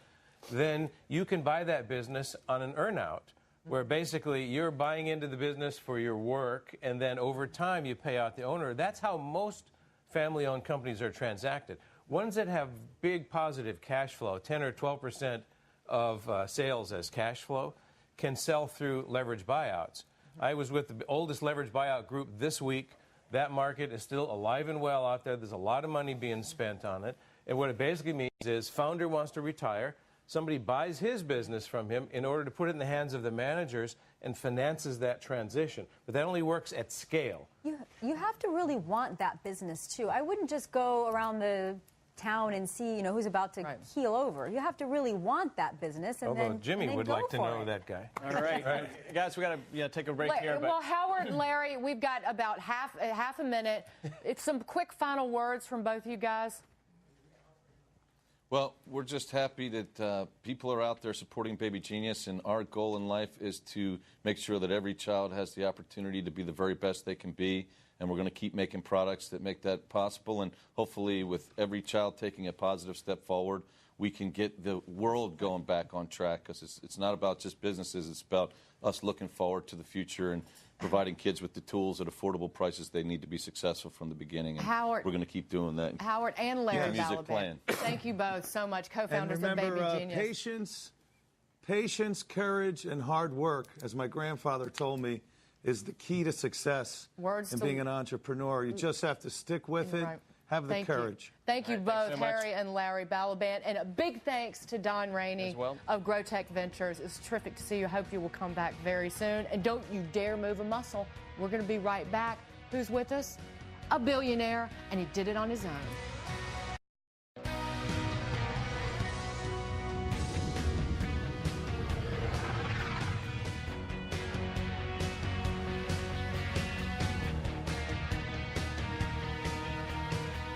then you can buy that business on an earn-out, where basically you're buying into the business for your work, and then over time you pay out the owner. That's how most family-owned companies are transacted. Ones that have big positive cash flow, 10 or 12% of sales as cash flow, can sell through leverage buyouts. I was with the oldest leverage buyout group this week. That market is still alive and well out there. There's a lot of money being spent on it. And what it basically means is founder wants to retire. Somebody buys his business from him in order to put it in the hands of the managers and finances that transition. But that only works at scale. You have to really want that business, too. I wouldn't just go around the town and see, who's about to keel over. You have to really want that business. And Although Jimmy would like to know that guy. All right. Guys, we got to take a break here. Well, Howard and Larry, we've got about half a minute. It's some quick final words from both you guys. Well, we're just happy that people are out there supporting Baby Genius, and our goal in life is to make sure that every child has the opportunity to be the very best they can be, and we're going to keep making products that make that possible, and hopefully with every child taking a positive step forward, we can get the world going back on track, because it's not about just businesses, it's about us looking forward to the future and providing kids with the tools at affordable prices they need to be successful from the beginning. And Howard, we're going to keep doing that. Howard and Larry Keep the music playing. Thank you both so much, co-founders and remember, of Baby Genius. Patience, courage, and hard work, as my grandfather told me, is the key to success in being an entrepreneur. You just have to stick with it, have the courage. Thank you both, Harry and Larry Balaban. And a big thanks to Don Rainey of GrowTech Ventures. It's terrific to see you. I hope you will come back very soon. And don't you dare move a muscle. We're going to be right back. Who's with us? A billionaire, and he did it on his own.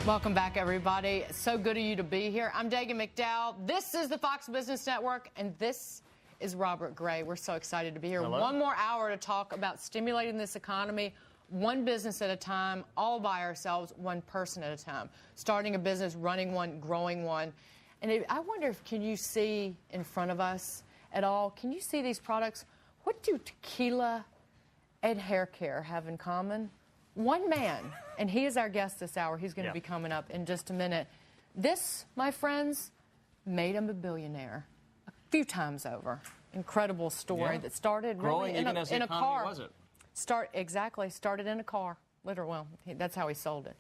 Welcome back, everybody. So good of you to be here. I'm Dagan McDowell. This is the Fox Business Network, and this is Robert Gray. We're so excited to be here. Hello. One more hour to talk about stimulating this economy, one business at a time, all by ourselves, one person at a time. Starting a business, running one, growing one. And I wonder if can you see in front of us at all, can you see these products? What do tequila and hair care have in common? One man, and he is our guest this hour. He's going to be coming up in just a minute. This, my friends, made him a billionaire a few times over. Incredible story that started growing really even as the in a economy car. wasn't. Started in a car. Literally, well, that's how he sold it.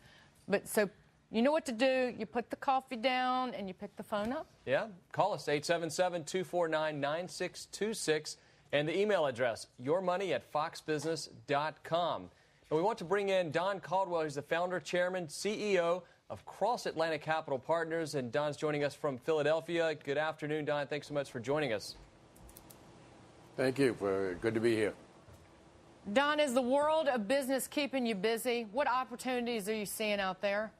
But so you know what to do. You put the coffee down and you pick the phone up. Yeah, call us 877-249-9626 and the email address yourmoney@foxbusiness.com. And we want to bring in Don Caldwell. He's the founder, chairman, CEO of Cross Atlantic Capital Partners. And Don's joining us from Philadelphia. Good afternoon, Don. Thanks so much for joining us. Thank you. Good to be here. Don, is the world of business keeping you busy? What opportunities are you seeing out there?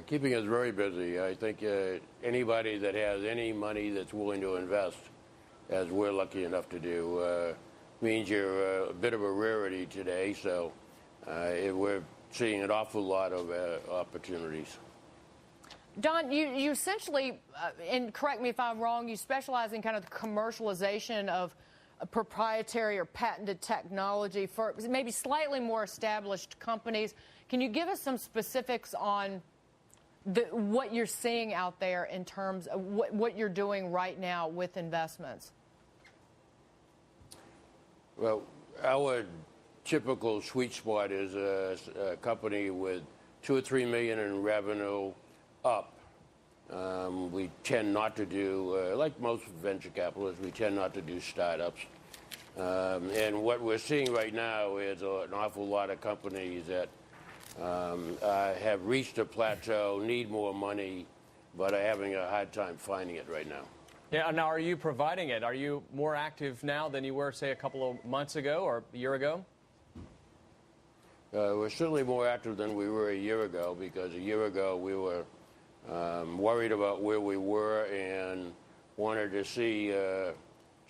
Keeping us very busy. I think anybody that has any money that's willing to invest, as we're lucky enough to do, means you're a bit of a rarity today, so we're seeing an awful lot of opportunities. Don, you essentially, and correct me if I'm wrong, you specialize in kind of the commercialization of proprietary or patented technology for maybe slightly more established companies. Can you give us some specifics on what you're seeing out there in terms of what you're doing right now with investments? Well, our typical sweet spot is a company with $2 or $3 million in revenue up. We tend not to do, like most venture capitalists, we tend not to do startups. And what we're seeing right now is an awful lot of companies that have reached a plateau, need more money, but are having a hard time finding it right now. Yeah, now are you providing it? Are you more active now than you were, say, a couple of months ago or a year ago? We're certainly more active than we were a year ago, because a year ago we were worried about where we were and wanted to see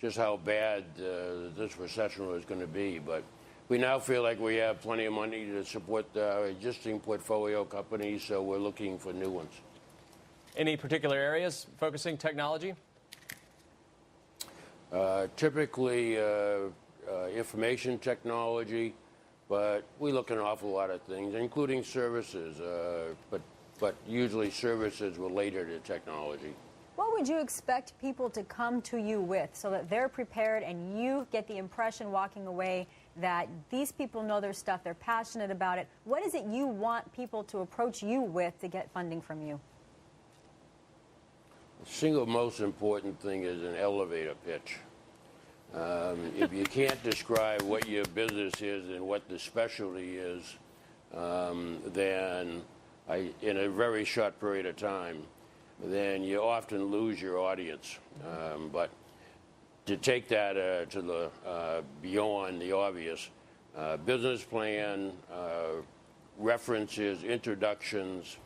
just how bad this recession was going to be. But we now feel like we have plenty of money to support our existing portfolio companies, so we're looking for new ones. Any particular areas focusing technology? Typically information technology, but we look at an awful lot of things, including services, but usually services related to technology. What would you expect people to come to you with so that they're prepared and you get the impression walking away that these people know their stuff, they're passionate about it? What is it you want people to approach you with to get funding from you? The single most important thing is an elevator pitch. If you can't describe what your business is and what the specialty is, then in a very short period of time, then you often lose your audience. But to take that to the beyond the obvious, business plan, references, introductions.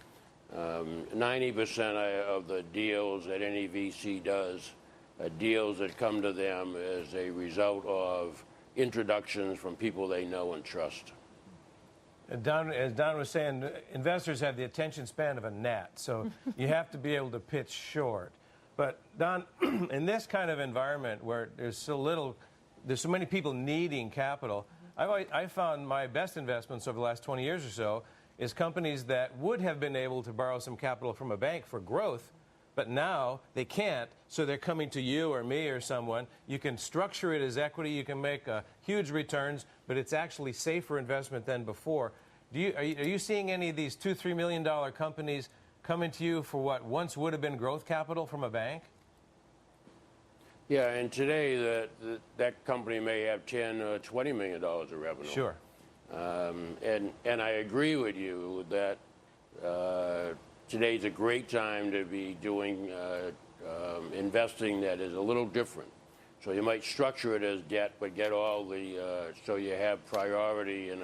90% of the deals that any VC does are deals that come to them as a result of introductions from people they know and trust. Don, as Don was saying, investors have the attention span of a gnat, so you have to be able to pitch short. But Don, in this kind of environment where there's so many people needing capital, I found my best investments over the last 20 years or so is companies that would have been able to borrow some capital from a bank for growth, But now they can't, so they're coming to you or me or someone. You can structure it as equity. You can make huge returns, but it's actually safer investment than before. Are you seeing any of these $2-3 million companies coming to you for what once would have been growth capital from a bank? Yeah, and today that company may have $10 or $20 million of revenue. Sure. And I agree with you that today's a great time to be doing investing that is a little different. So you might structure it as debt, but get all the so you have priority in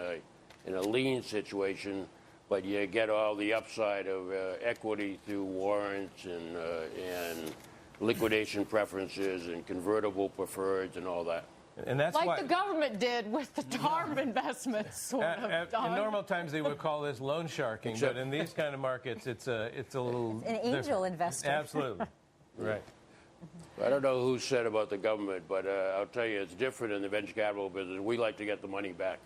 a lean situation, but you get all the upside of equity through warrants and liquidation preferences and convertible preferreds and all that. And that's like why the government did with the DARM investments, sort of. In normal times, they would call this loan sharking, but in these kind of markets, it's a little an angel investor. Absolutely, right. I don't know who said about the government, but I'll tell you, it's different in the venture capital business. We like to get the money back.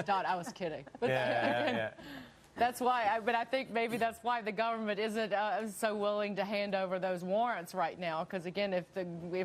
Don, I was kidding. But Yeah. that's why, but I think maybe that's why the government isn't so willing to hand over those warrants right now. Because again, if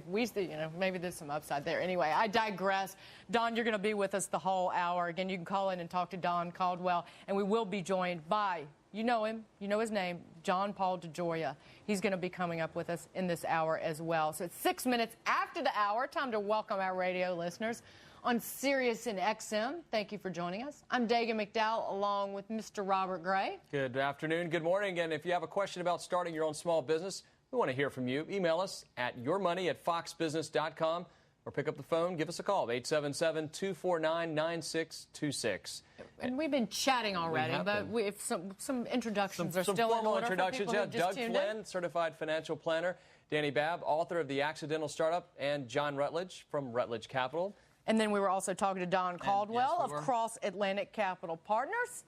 we, maybe there's some upside there. Anyway, I digress. Don, you're going to be with us the whole hour. Again, you can call in and talk to Don Caldwell, and we will be joined by, you know him, you know his name, John Paul DeGioia. He's going to be coming up with us in this hour as well. So it's 6 minutes after the hour. Time to welcome our radio listeners on Sirius and XM. Thank you for joining us. I'm Dagan McDowell, along with Mr. Robert Gray. Good afternoon, good morning, and if you have a question about starting your own small business, we want to hear from you. Email us at yourmoney@foxbusiness.com or pick up the phone, give us a call, 877-249-9626. And we've been chatting already, but if some introductions are some still in formal order introductions. for people who Doug just tuned Flynn, certified financial planner, Dani Babb, author of The Accidental Startup, and John Rutledge from Rutledge Capital. And then we were also talking to Don Caldwell of Cross Atlantic Capital Partners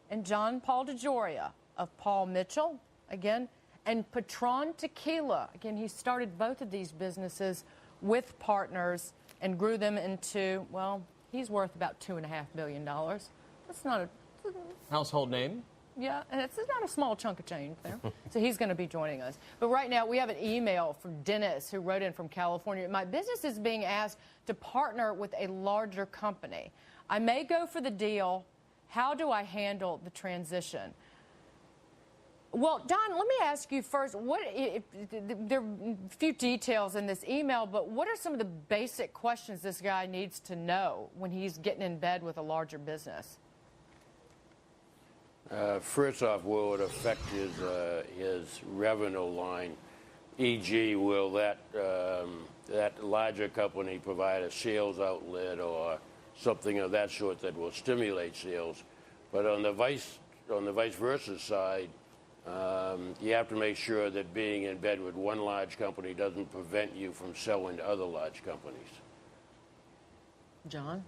and John Paul DeGioia of Paul Mitchell, again, and Patron Tequila. Again, he started both of these businesses with partners and grew them into, well, he's worth about $2.5 million. That's not a household name. Yeah, and it's not a small chunk of change there. So he's going to be joining us. But right now, we have an email from Dennis, who wrote in from California. My business is being asked to partner with a larger company. I may go for the deal. How do I handle the transition? Well, Don, let me ask you first, there are a few details in this email, but what are some of the basic questions this guy needs to know when he's getting in bed with a larger business? First off, will it affect his revenue line? E.g., will that larger company provide a sales outlet or something of that sort that will stimulate sales? But on the vice versa side, you have to make sure that being in bed with one large company doesn't prevent you from selling to other large companies. John?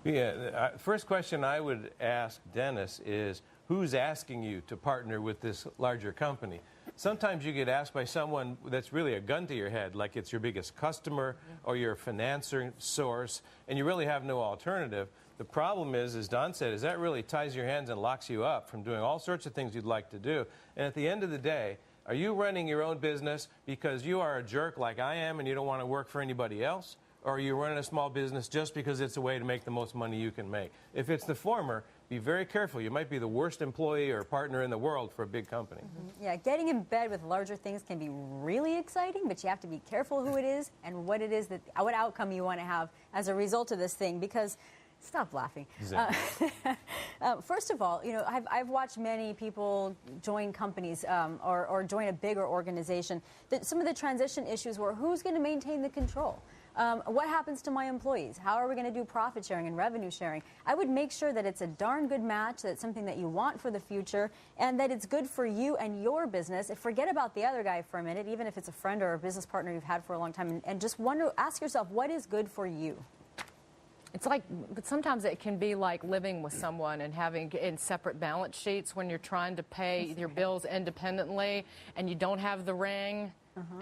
Yeah, first question I would ask Dennis is, who's asking you to partner with this larger company? Sometimes you get asked by someone that's really a gun to your head, like it's your biggest customer or your financing source, and you really have no alternative. The problem is, as Don said, is that really ties your hands and locks you up from doing all sorts of things you'd like to do. And at the end of the day, are you running your own business because you are a jerk like I am and you don't want to work for anybody else? Or are you running a small business just because it's a way to make the most money you can make? If it's the former, be very careful. You might be the worst employee or partner in the world for a big company. Yeah, getting in bed with larger things can be really exciting, but you have to be careful who it is and what it is what outcome you want to have as a result of this thing, because stop laughing. Exactly. First of all, I've watched many people join companies or join a bigger organization. Some of the transition issues were, who's going to maintain the control? What happens to my employees? How are we going to do profit sharing and revenue sharing? I would make sure that it's a darn good match, that it's something that you want for the future, and that it's good for you and your business. Forget about the other guy for a minute, even if it's a friend or a business partner you've had for a long time, and just ask yourself, what is good for you? It's like, but sometimes it can be like living with someone and having in separate balance sheets when you're trying to pay your bills independently and you don't have the ring.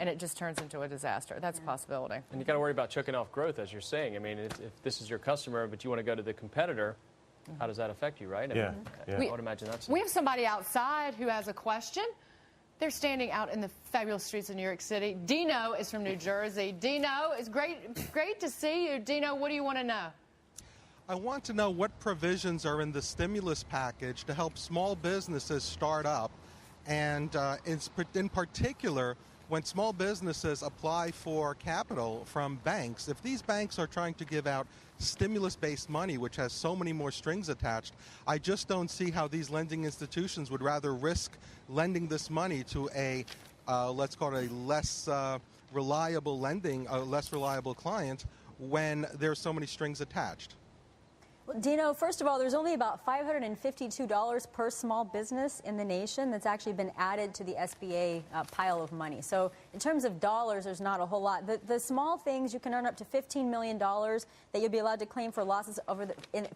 And it just turns into a disaster. That's a possibility. And you got to worry about choking off growth, as you're saying. I mean, if this is your customer, but you want to go to the competitor, how does that affect you, right? I Yeah. mean, I would imagine that's... We have somebody outside who has a question. They're standing out in the fabulous streets of New York City. Dino is from New Jersey. Dino, it's great to see you. Dino, what do you want to know? I want to know what provisions are in the stimulus package to help small businesses start up, and in particular, when small businesses apply for capital from banks, if these banks are trying to give out stimulus-based money, which has so many more strings attached, I just don't see how these lending institutions would rather risk lending this money to a, let's call it a less reliable lending, a less reliable client, when there's so many strings attached. Dino, first of all, there's only about $552 per small business in the nation that's actually been added to the SBA pile of money. So in terms of dollars, there's not a whole lot. The small things, you can earn up to $15 million that you'll be allowed to claim for losses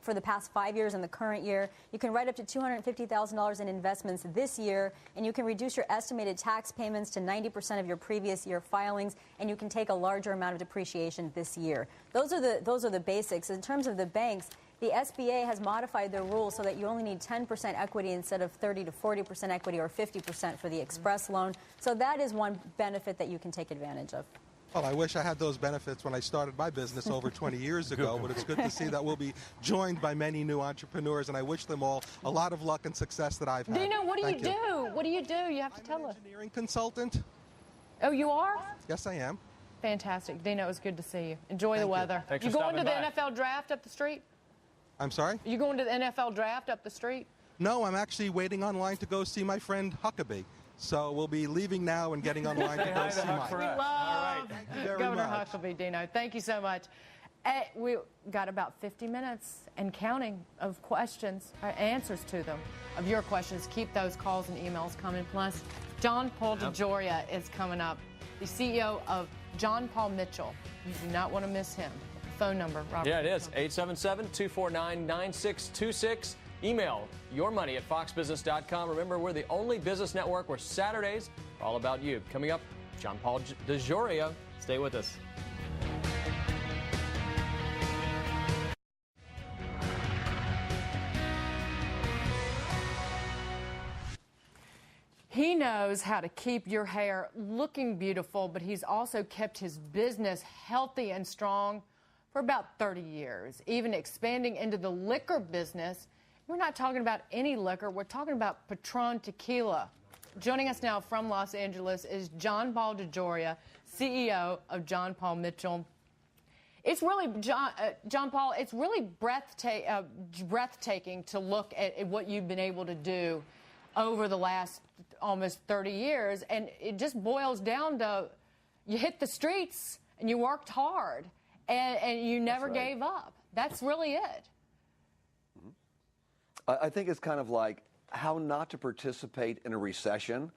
for the past 5 years and the current year. You can write up to $250,000 in investments this year, and you can reduce your estimated tax payments to 90% of your previous year filings, and you can take a larger amount of depreciation this year. Those are the basics. In terms of the banks, the SBA has modified their rules so that you only need 10% equity instead of 30 to 40% equity or 50% for the express loan. So that is one benefit that you can take advantage of. Well, I wish I had those benefits when I started my business over 20 years ago, but it's good to see that we'll be joined by many new entrepreneurs, and I wish them all a lot of luck and success that I've had. Dino, what do you do? What do you do? You have to tell us. Engineering consultant. Oh, you are? Yes, I am. Fantastic. Dino, it was good to see you. Enjoy the weather. Thanks you for going to stopping the by. NFL draft up the street? I'm sorry? You going to the NFL draft up the street? No, I'm actually waiting online to go see my friend Huckabee. So we'll be leaving now and getting online to go see Mike. We love Governor Huckabee, Dino. Thank you so much. We got about 50 minutes and counting of questions, answers to them, of your questions. Keep those calls and emails coming. Plus, John Paul DeJoria is coming up, the CEO of John Paul Mitchell. You do not want to miss him. Phone number, Robert. Yeah, it is 877-249-9626. Email yourmoney@foxbusiness.com. Remember, we're the only business network where Saturdays are all about you. Coming up, John Paul DeJoria. Stay with us. He knows how to keep your hair looking beautiful, but he's also kept his business healthy and strong for about 30 years, even expanding into the liquor business. We're not talking about any liquor. We're talking about Patron Tequila. Joining us now from Los Angeles is John Paul DeJoria, CEO of John Paul Mitchell. It's really, John Paul, it's really breathtaking to look at what you've been able to do over the last almost 30 years. And it just boils down to you hit the streets and you worked hard. And you never gave up. That's really it. I think it's kind of like how not to participate in a recession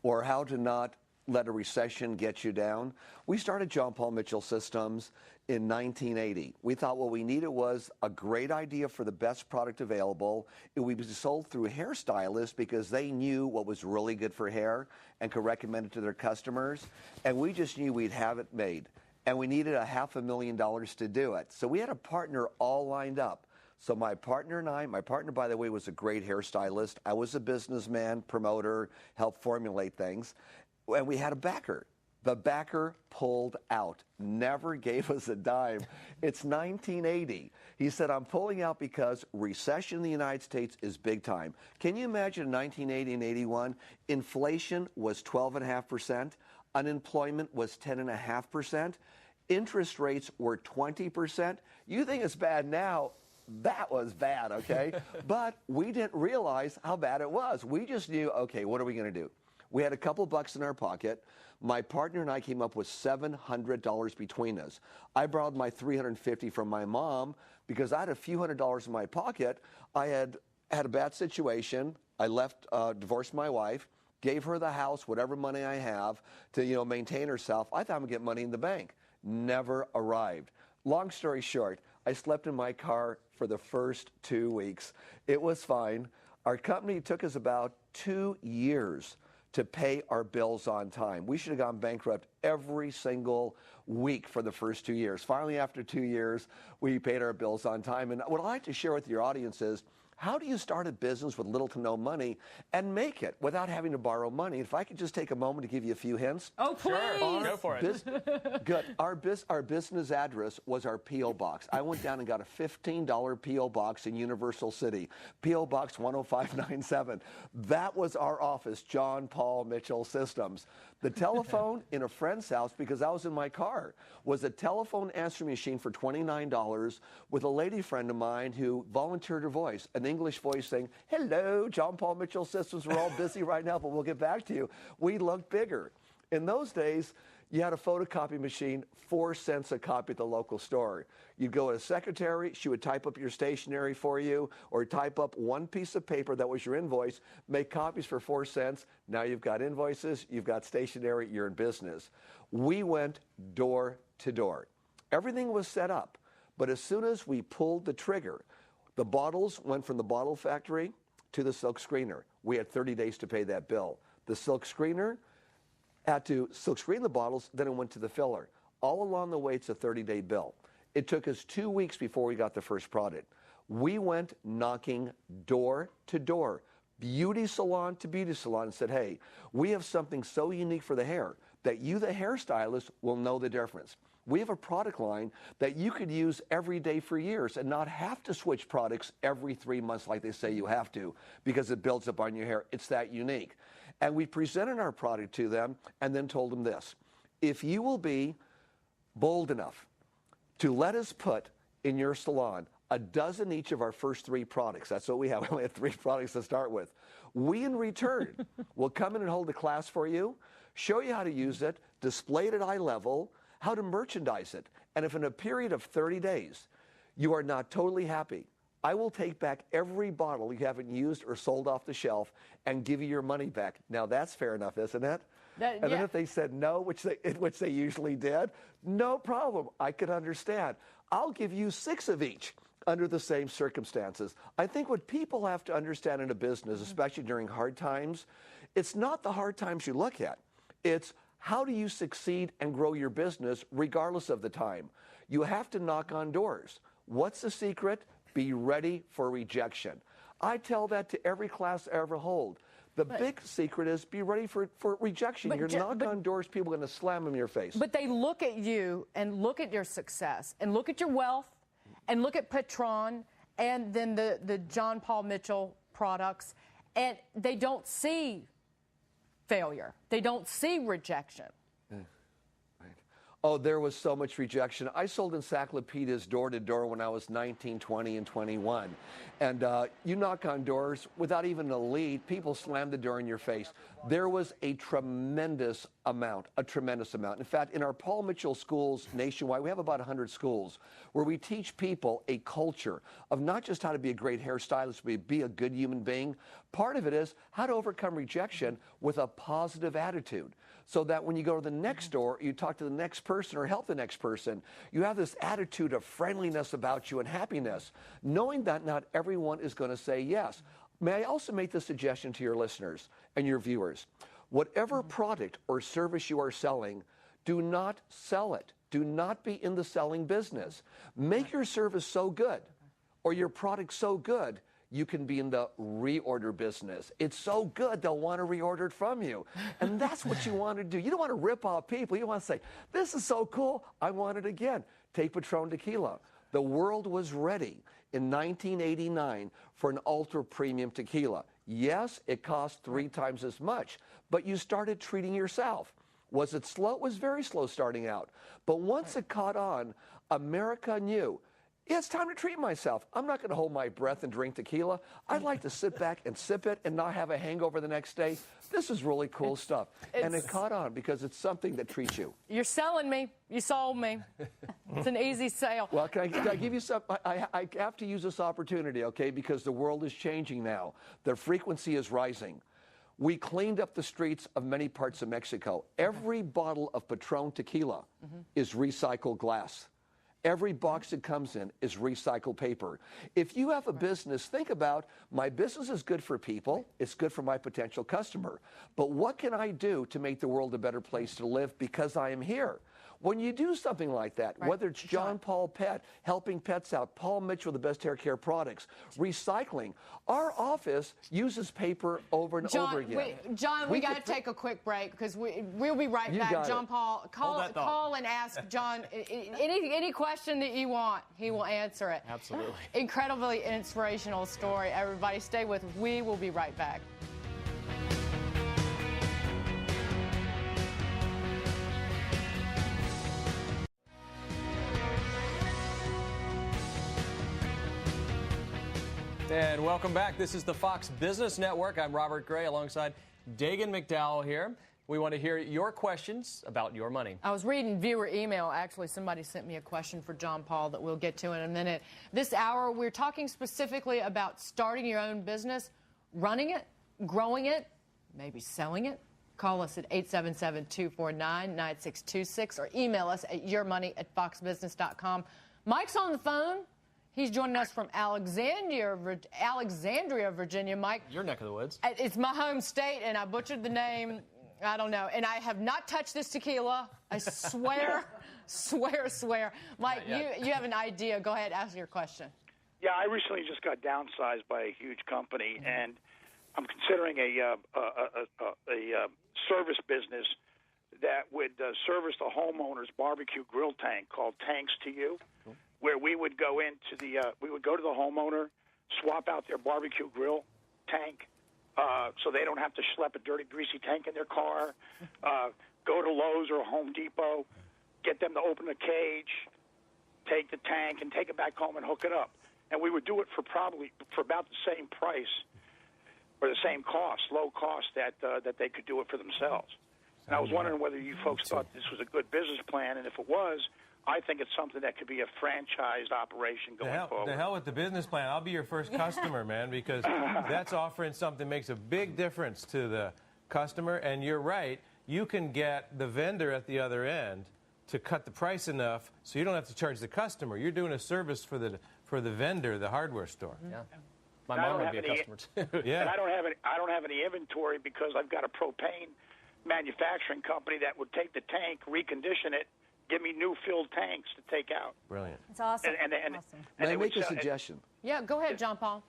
or how to not let a recession get you down. We started John Paul Mitchell Systems in 1980. We thought what we needed was a great idea for the best product available. It would be sold through hairstylists because they knew what was really good for hair and could recommend it to their customers. And we just knew we'd have it made. And we needed $500,000 to do it. So we had a partner all lined up. So my partner and I, my partner, by the way, was a great hairstylist. I was a businessman, promoter, helped formulate things. And we had a backer. The backer pulled out, never gave us a dime. It's 1980. He said, I'm pulling out because recession in the United States is big time. Can you imagine in 1980 and 81, inflation was 12.5%, unemployment was 10.5%, interest rates were 20%. You think it's bad now. That was bad, okay? But we didn't realize how bad it was. We just knew, okay, what are we going to do? We had a couple bucks in our pocket. My partner and I came up with $700 between us. I borrowed my $350 from my mom because I had a few $100s in my pocket. I had a bad situation. I left, divorced my wife, gave her the house, whatever money I have, to maintain herself. I thought I would get money in the bank. Never arrived. Long story short, I slept in my car for the first 2 weeks. It was fine. Our company took us about 2 years to pay our bills on time. We should have gone bankrupt every single week for the first 2 years. Finally, after 2 years, we paid our bills on time. And what I'd like to share with your audience is how do you start a business with little to no money and make it without having to borrow money? If I could just take a moment to give you a few hints. Oh, please. Sure. Go for it. Good. Our business address was our P.O. Box. I went down and got a $15 P.O. Box in Universal City, P.O. Box 10597. That was our office, John Paul Mitchell Systems. The telephone in a friend's house, because I was in my car, was a telephone answering machine for $29 with a lady friend of mine who volunteered her voice, an English voice saying, "Hello, John Paul Mitchell Systems, we're all busy right now, but we'll get back to you." We looked bigger. In those days, you had a photocopy machine, 4 cents a copy at the local store. You'd go to a secretary, she would type up your stationery for you, or type up one piece of paper that was your invoice, make copies for 4 cents. Now you've got invoices, you've got stationery, you're in business. We went door to door. Everything was set up, but as soon as we pulled the trigger, the bottles went from the bottle factory to the silk screener. We had 30 days to pay that bill. The silk screener had to silk screen the bottles, then it went to the filler. All along the way, it's a 30-day bill. It took us 2 weeks before we got the first product. We went knocking door to door, beauty salon to beauty salon, and said, "Hey, we have something so unique for the hair that you, the hairstylist, will know the difference. We have a product line that you could use every day for years and not have to switch products every 3 months like they say you have to because it builds up on your hair. It's that unique." And we presented our product to them and then told them this: if you will be bold enough to let us put in your salon a dozen each of our first 3 products, that's what we have, we only have 3 products to start with, we in return will come in and hold a class for you, show you how to use it, display it at eye level, how to merchandise it. And if in a period of 30 days you are not totally happy, I will take back every bottle you haven't used or sold off the shelf and give you your money back. Now that's fair enough, isn't it? And then if they said no, which they usually did, no problem. I could understand. I'll give you 6 of each under the same circumstances. I think what people have to understand in a business, especially during hard times, it's not the hard times you look at. It's how do you succeed and grow your business regardless of the time. You have to knock on doors. What's the secret? Be ready for rejection. I tell that to every class I ever hold. The big secret is be ready for rejection. You're knocking on doors, people are going to slam them in your face. But they look at you and look at your success and look at your wealth and look at Patron and then the John Paul Mitchell products, and they don't see failure. They don't see rejection. Oh, there was so much rejection. I sold encyclopedias door to door when I was 19, 20, and 21. And you knock on doors without even a lead, people slam the door in your face. There was a tremendous amount. In fact, in our Paul Mitchell schools nationwide, we have about 100 schools where we teach people a culture of not just how to be a great hairstylist, but be a good human being. Part of it is how to overcome rejection with a positive attitude, so that when you go to the next door, you talk to the next person or help the next person, you have this attitude of friendliness about you and happiness, knowing that not everyone is going to say yes. May I also make the suggestion to your listeners and your viewers? Whatever product or service you are selling, do not sell it. Do not be in the selling business. Make your service so good or your product so good you can be in the reorder business. It's so good, they'll want to reorder it from you. And that's what you want to do. You don't want to rip off people. You want to say, this is so cool, I want it again. Take Patron Tequila. The world was ready in 1989 for an ultra-premium tequila. Yes, it cost 3 times as much, but you started treating yourself. Was it slow? It was very slow starting out. But once it caught on, America knew, it's time to treat myself. I'm not going to hold my breath and drink tequila. I'd like to sit back and sip it and not have a hangover the next day. This is really cool stuff. And it caught on because it's something that treats you. You're selling me. You sold me. It's an easy sale. Well, can I give you some? I have to use this opportunity, okay, because the world is changing now. The frequency is rising. We cleaned up the streets of many parts of Mexico. Every bottle of Patron tequila is recycled glass. Every box it comes in is recycled paper. If you have a business, think about, my business is good for people, it's good for my potential customer, but what can I do to make the world a better place to live because I am here? When you do something like that, whether it's John Paul Pet, helping pets out, Paul Mitchell, the best hair care products, recycling, our office uses paper over and over again. John, we got to take a quick break because we'll be right back. John Paul, call and ask John any question that you want. He will answer it. Absolutely. Incredibly inspirational story. Everybody stay with us. We will be right back. And welcome back. This is the Fox Business Network. I'm Robert Gray alongside Dagan McDowell here. We want to hear your questions about your money. I was reading viewer email. Actually, somebody sent me a question for John Paul that we'll get to in a minute. This hour, we're talking specifically about starting your own business, running it, growing it, maybe selling it. Call us at 877-249-9626 or email us at yourmoney@foxbusiness.com. Mike's on the phone. He's joining us from Alexandria, Virginia. Mike. Your neck of the woods. It's my home state, and I butchered the name. I don't know. And I have not touched this tequila. I swear, swear. Mike, you have an idea. Go ahead, ask your question. Yeah, I recently just got downsized by a huge company, and I'm considering a service business that would service the homeowner's barbecue grill tank called Tanks to You. Cool. Where we would go into we would go to the homeowner, swap out their barbecue grill tank, so they don't have to schlep a dirty, greasy tank in their car. Go to Lowe's or Home Depot, get them to open the cage, take the tank, and take it back home and hook it up. And we would do it for about the same price or the same cost, low cost that they could do it for themselves. And I was wondering whether you folks thought this was a good business plan, and if it was, I think it's something that could be a franchised operation going forward. The hell with the business plan. I'll be your first customer, man, because that's offering something that makes a big difference to the customer. And you're right, you can get the vendor at the other end to cut the price enough so you don't have to charge the customer. You're doing a service for the vendor, the hardware store. Yeah. My mom would be a customer too. Yeah. And I don't have any inventory because I've got a propane manufacturing company that would take the tank, recondition it, give me new filled tanks to take out. Brilliant. It's awesome. May I make a suggestion? Yeah, go ahead, John Paul.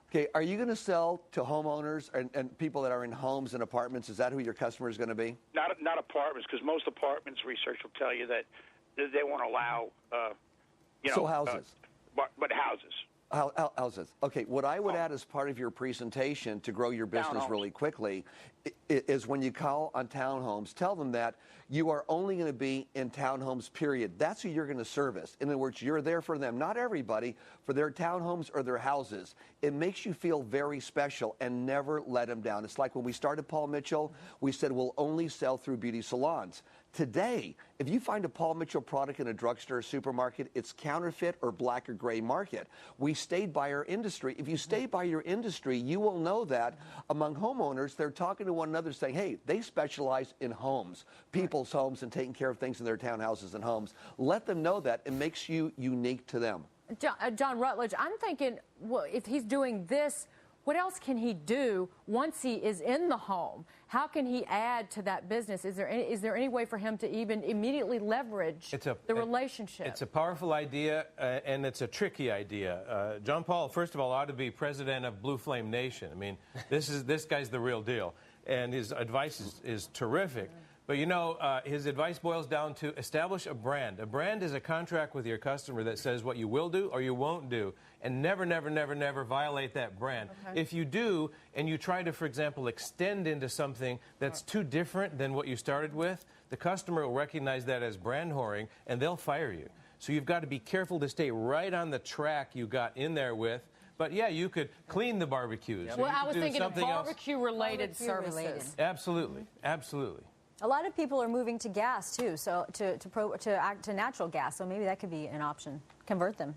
Okay, are you going to sell to homeowners and people that are in homes and apartments? Is that who your customer is going to be? Not apartments, because most apartments, research will tell you that they won't allow, So houses. But houses. Houses. Okay, what I would add as part of your presentation to grow your business really quickly is when you call on townhomes, tell them that you are only going to be in townhomes, period. That's who you're going to service. In other words, you're there for them, not everybody, for their townhomes or their houses. It makes you feel very special and never let them down. It's like when we started Paul Mitchell, we said we'll only sell through beauty salons. Today, if you find a Paul Mitchell product in a drugstore or supermarket, it's counterfeit or black or gray market. We stayed by our industry. If you stay by your industry, you will know that among homeowners, they're talking to one another saying, hey, they specialize in homes, people's homes, and taking care of things in their townhouses and homes. Let them know that. It makes you unique to them. John Rutledge, I'm thinking, well, if he's doing this, what else can he do once he is in the home? How can he add to that business? Is there any way for him to even immediately leverage the relationship? It's a powerful idea, and it's a tricky idea. John Paul, first of all, ought to be president of Blue Flame Nation. I mean, this guy's the real deal, and his advice is terrific. But, you know, his advice boils down to establish a brand. A brand is a contract with your customer that says what you will do or you won't do, and never, never, never, never violate that brand. Okay. If you do, and you try to, for example, extend into something that's too different than what you started with, the customer will recognize that as brand whoring, and they'll fire you. So you've got to be careful to stay right on the track you got in there with. But, yeah, you could clean the barbecues. Well, I was thinking of barbecue-related services. Absolutely, absolutely. A lot of people are moving to gas too, so to natural gas. So maybe that could be an option. Convert them.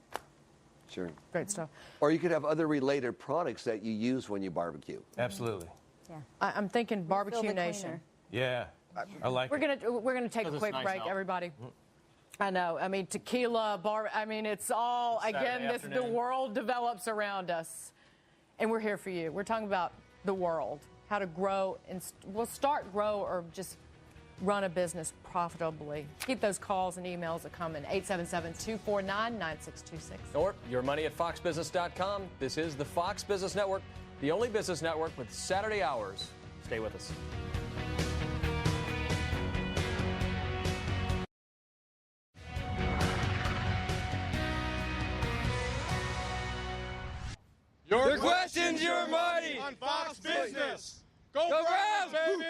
Sure. Great stuff. Or you could have other related products that you use when you barbecue. Absolutely. Yeah. I'm thinking Barbecue Nation. Yeah, I like it. We're gonna take a quick break, everybody. I know. I mean, tequila, I mean, it's all again. The world develops around us, and we're here for you. We're talking about the world, how to grow, and we'll start, grow, or just run a business profitably. Keep those calls and emails that come in 877-249-9626. Or yourmoney@foxbusiness.com. This is the Fox Business Network, the only business network with Saturday hours. Stay with us. Your question's your money on Fox Business. Go Browns, baby!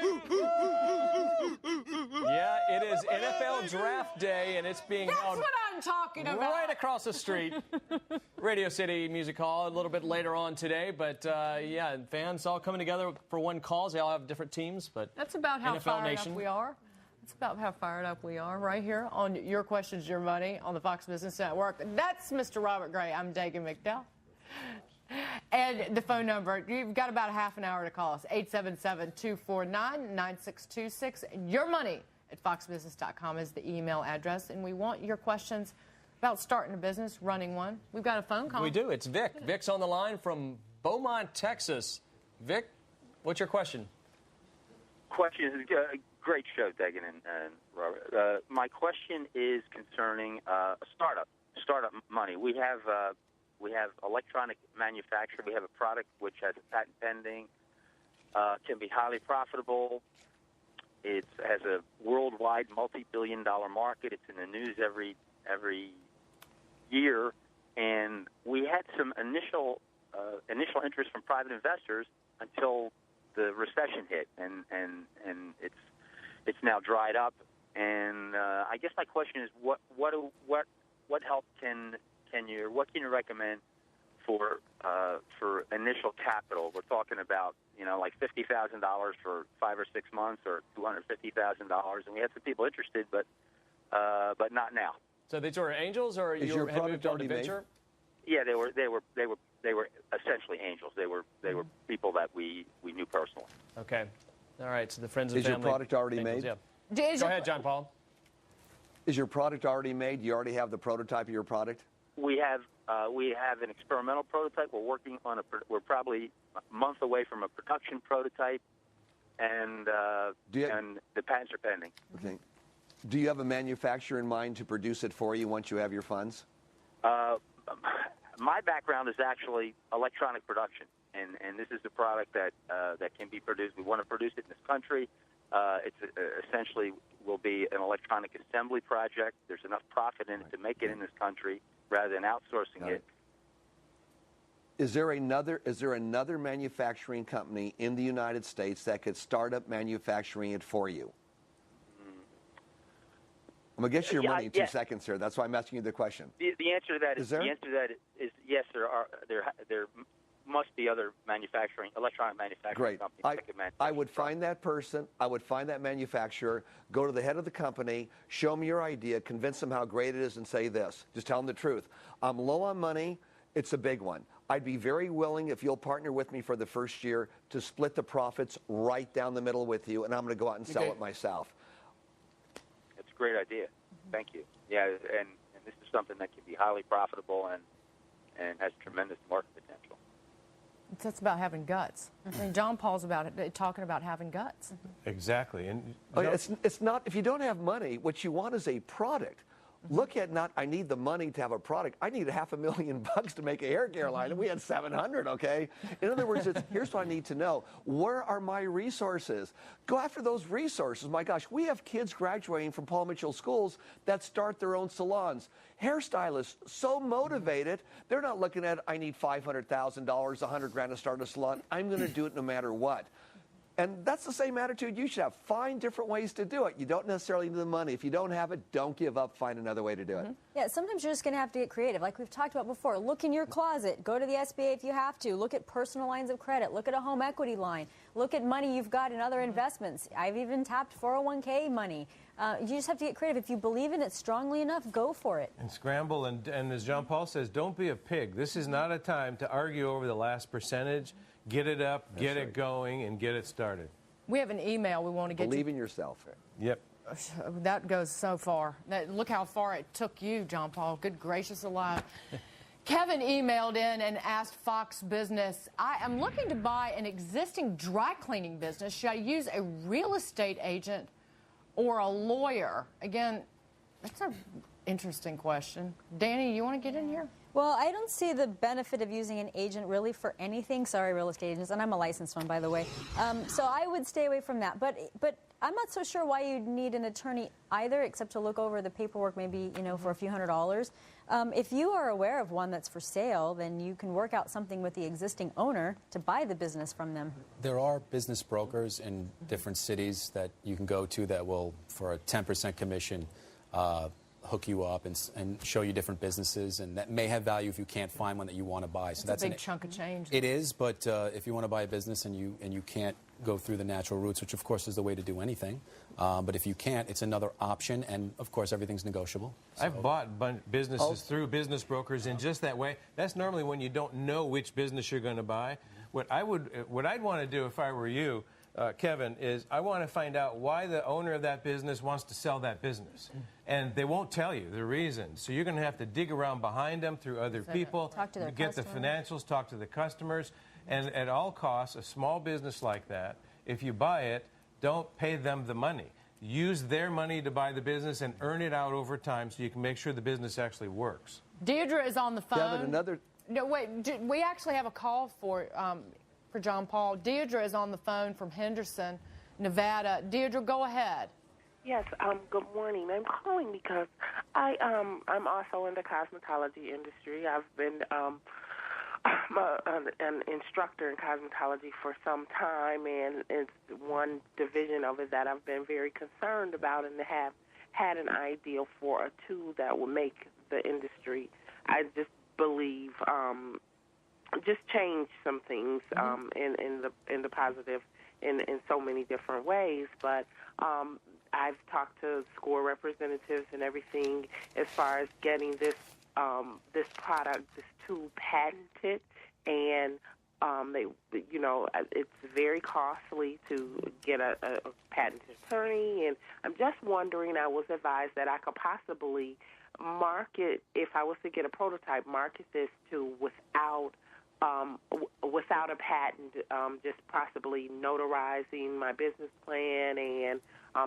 Yeah, it is NFL Draft Day, and it's being That's held what I'm talking about. right across the street. Radio City Music Hall a little bit later on today. But, yeah, fans all coming together for one cause. They all have different teams. But That's about how NFL fired Nation. up we are. That's about how fired up we are right here on Your Question's Your Money on the Fox Business Network. That's Mr. Robert Gray. I'm Dagan McDowell. And the phone number, you've got about half an hour to call us, 877-249-9626. Your money at foxbusiness.com is the email address. And we want your questions about starting a business, running one. We've got a phone call. We do. It's Vic. Vic's on the line from Beaumont, Texas. Vic, what's your question? Question is great show, Dagan and Robert. My question is concerning startup money. We have electronic manufacturing. We have a product which has a patent pending, can be highly profitable. It has a worldwide multi-billion-dollar market. It's in the news every year, and we had some initial interest from private investors until the recession hit, and it's now dried up. And I guess my question is, what help can you recommend for initial capital? We're talking about like $50,000 for 5 or 6 months, or $250,000, and we had some people interested, but not now. So these were angels, or Is you your had product moved on to already made? venture? Yeah, they were essentially angels. They were people that we knew personally. Okay. All right. So the friends and Is your family. product already angels, made? Yeah. Go ahead, John Paul. Is your product already made? Do you already have the prototype of your product? We have an experimental prototype. We're working on we're probably a month away from a production prototype, and and the patents are pending. Okay. Do you have a manufacturer in mind to produce it for you once you have your funds? My background is actually electronic production, and this is the product that can be produced. We want to produce it in this country. It's essentially will be an electronic assembly project. There's enough profit in it to make it in this country rather than outsourcing it. Is there another manufacturing company in the United States that could start up manufacturing it for you? I'm gonna get you your money in 2 seconds here. That's why I'm asking you the question. The answer to that is yes. There must be other electronic manufacturing companies that could manufacture. I would find that person. I would find that manufacturer. Go to the head of the company. Show them your idea. Convince them how great it is, and say this. Just tell them the truth. I'm low on money. It's a big one. I'd be very willing, if you'll partner with me for the first year, to split the profits right down the middle with you, and I'm going to go out and sell it myself. It's a great idea. Thank you. Yeah, and this is something that can be highly profitable and has tremendous market potential. That's about having guts. And John Paul's talking about having guts. Exactly. And it's not, if you don't have money, what you want is a product. Look at I need the money to have a product. I need $500,000 to make a hair care line, and we had 700, okay? In other words, here's what I need to know. Where are my resources? Go after those resources. My gosh, we have kids graduating from Paul Mitchell schools that start their own salons. Hairstylists, so motivated, they're not looking at, I need $500,000, $100,000 to start a salon. I'm going to do it no matter what. And that's the same attitude you should have. Find different ways to do it. You don't necessarily need the money. If you don't have it, don't give up. Find another way to do it. Yeah, sometimes you're just going to have to get creative. Like we've talked about before, look in your closet. Go to the SBA if you have to. Look at personal lines of credit. Look at a home equity line. Look at money you've got in other investments. I've even tapped 401k money. You just have to get creative. If you believe in it strongly enough, go for it. And scramble. And as John Paul says, don't be a pig. This is not a time to argue over the last percentage. Get it up, get it going, and get it started. We have an email we want to get Believe in yourself. Yep. That goes so far. Look how far it took you, John Paul. Good gracious alive. Kevin emailed in and asked Fox Business, I am looking to buy an existing dry cleaning business. Should I use a real estate agent or a lawyer? Again, that's an interesting question. Dani, you want to get in here? Well, I don't see the benefit of using an agent really for anything. Sorry, real estate agents, and I'm a licensed one, by the way. So I would stay away from that. But I'm not so sure why you'd need an attorney either, except to look over the paperwork, maybe for a few $100s. If you are aware of one that's for sale, then you can work out something with the existing owner to buy the business from them. There are business brokers in different cities that you can go to that will, for a 10% commission, hook you up and show you different businesses, and that may have value if you can't find one that you want to buy. So That's a big chunk of change. It is, but if you want to buy a business and you can't go through the natural routes, which of course is the way to do anything, but if you can't, it's another option, and of course everything's negotiable. So. I've bought businesses through business brokers in just that way. That's normally when you don't know which business you're going to buy. What I'd want to do if I were you, Kevin, is I want to find out why the owner of that business wants to sell that business. And they won't tell you the reason. So you're going to have to dig around behind them through other people, talk to their get the financials, talk to the customers. And at all costs, a small business like that, if you buy it, don't pay them the money. Use their money to buy the business and earn it out over time so you can make sure the business actually works. Deirdre is on the phone. Kevin, another... No, wait. We actually have a call for John Paul. Deirdre is on the phone from Henderson, Nevada. Deirdre, go ahead. Yes, good morning. I'm calling because I'm also in the cosmetology industry. I've been an instructor in cosmetology for some time, and it's one division of it that I've been very concerned about and have had an ideal for a tool that will make the industry, I just believe, just change some things in the positive in so many different ways. But I've talked to school representatives and everything as far as getting this product, this tool patented, and it's very costly to get a patent attorney. And I'm just wondering, I was advised that I could possibly market, if I was to get a prototype, market this tool without a patent, just possibly notarizing my business plan and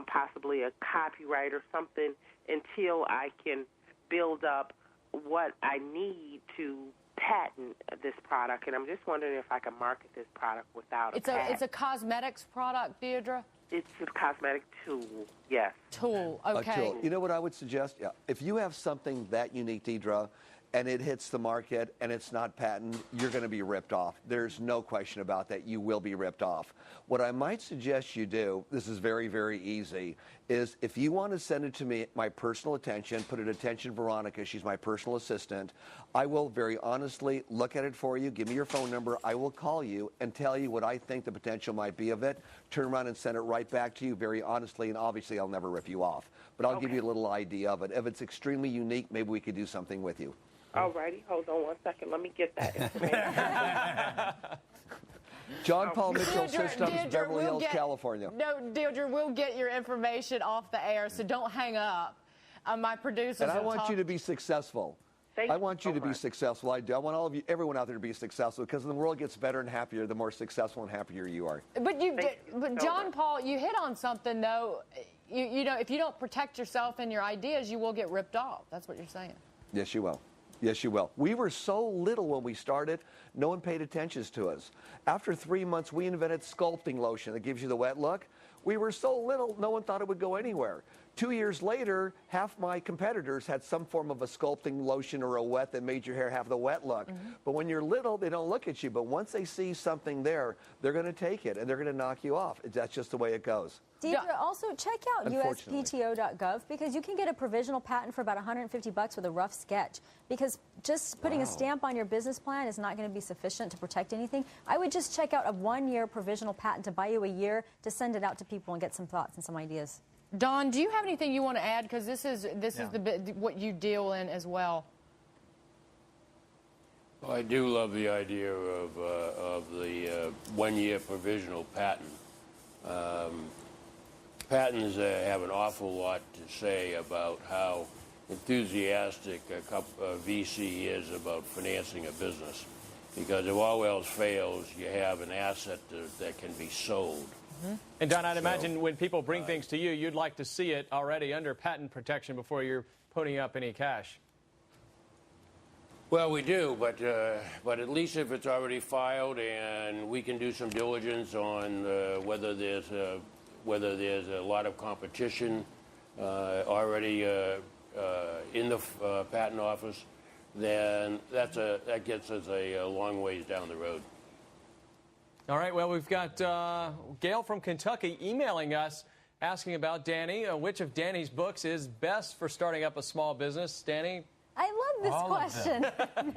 possibly a copyright or something until I can build up what I need to patent this product. And I'm just wondering if I can market this product without a patent. It's a cosmetics product, Deirdre? It's a cosmetic tool, yes. Tool, okay. A tool. You know what I would suggest? Yeah. If you have something that unique, Deidre, and it hits the market and it's not patent, you're going to be ripped off. There's no question about that. You will be ripped off. What I might suggest you do, this is very, very easy, is if you want to send it to me, my personal attention, put it attention Veronica, she's my personal assistant, I will very honestly look at it for you, give me your phone number, I will call you and tell you what I think the potential might be of it, turn around and send it right back to you very honestly, and obviously I'll never rip you off. But I'll give you a little idea of it. If it's extremely unique, maybe we could do something with you. All righty, hold on one second. Let me get that information. John Paul Mitchell Systems, Deirdre, Beverly Hills, California. No, Deirdre, we'll get your information off the air, so don't hang up. My producers And I want you to be successful. I want you to be successful. I do. I want all of you, everyone out there to be successful, because the world gets better and happier the more successful and happier you are. But John Paul, you hit on something, though. You know, if you don't protect yourself and your ideas, you will get ripped off. That's what you're saying. Yes, you will. Yes, you will. We were so little when we started, no one paid attention to us. After 3 months, we invented sculpting lotion that gives you the wet look. We were so little, no one thought it would go anywhere. 2 years later, half my competitors had some form of a sculpting lotion or a wet that made your hair have the wet look. But when you're little, they don't look at you. But once they see something there, they're going to take it, and they're going to knock you off. That's just the way it goes. Deidre, also check out uspto.gov, because you can get a provisional patent for about $150 with a rough sketch, because just putting a stamp on your business plan is not going to be sufficient to protect anything. I would just check out a 1-year provisional patent to buy you a year to send it out to people and get some thoughts and some ideas. Don, do you have anything you want to add? Because this is what you deal in as well. Well, I do love the idea of the 1-year provisional patent. Patents have an awful lot to say about how enthusiastic a VC is about financing a business. Because if all else fails, you have an asset that can be sold. And Don, I'd imagine when people bring things to you, you'd like to see it already under patent protection before you're putting up any cash. Well, we do, but at least if it's already filed and we can do some diligence on whether there's a lot of competition already in the patent office, then that gets us a long ways down the road. All right, well, we've got Gail from Kentucky emailing us asking about Dani. Which of Dani's books is best for starting up a small business? Dani? I love this question.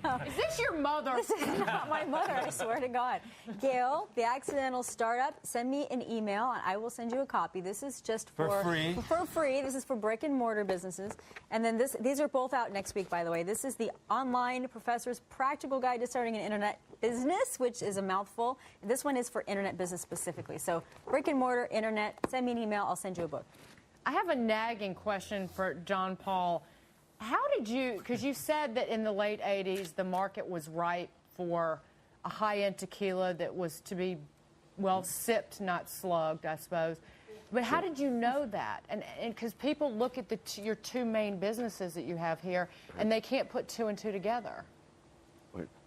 No. Is this your mother? This is not my mother, I swear to God. Gail, The Accidental Startup, send me an email and I will send you a copy. This is just for free. For free. This is for brick and mortar businesses. And then these are both out next week, by the way. This is the Online Professor's Practical Guide to Starting an Internet Business, which is a mouthful. This one is for internet business specifically. So brick and mortar, internet, send me an email, I'll send you a book. I have a nagging question for John Paul. How did you, because you said that in the late 80s, the market was ripe for a high-end tequila that was to be, well, sipped, not slugged, I suppose. But how did you know that? And because people look at your two main businesses that you have here, and they can't put two and two together.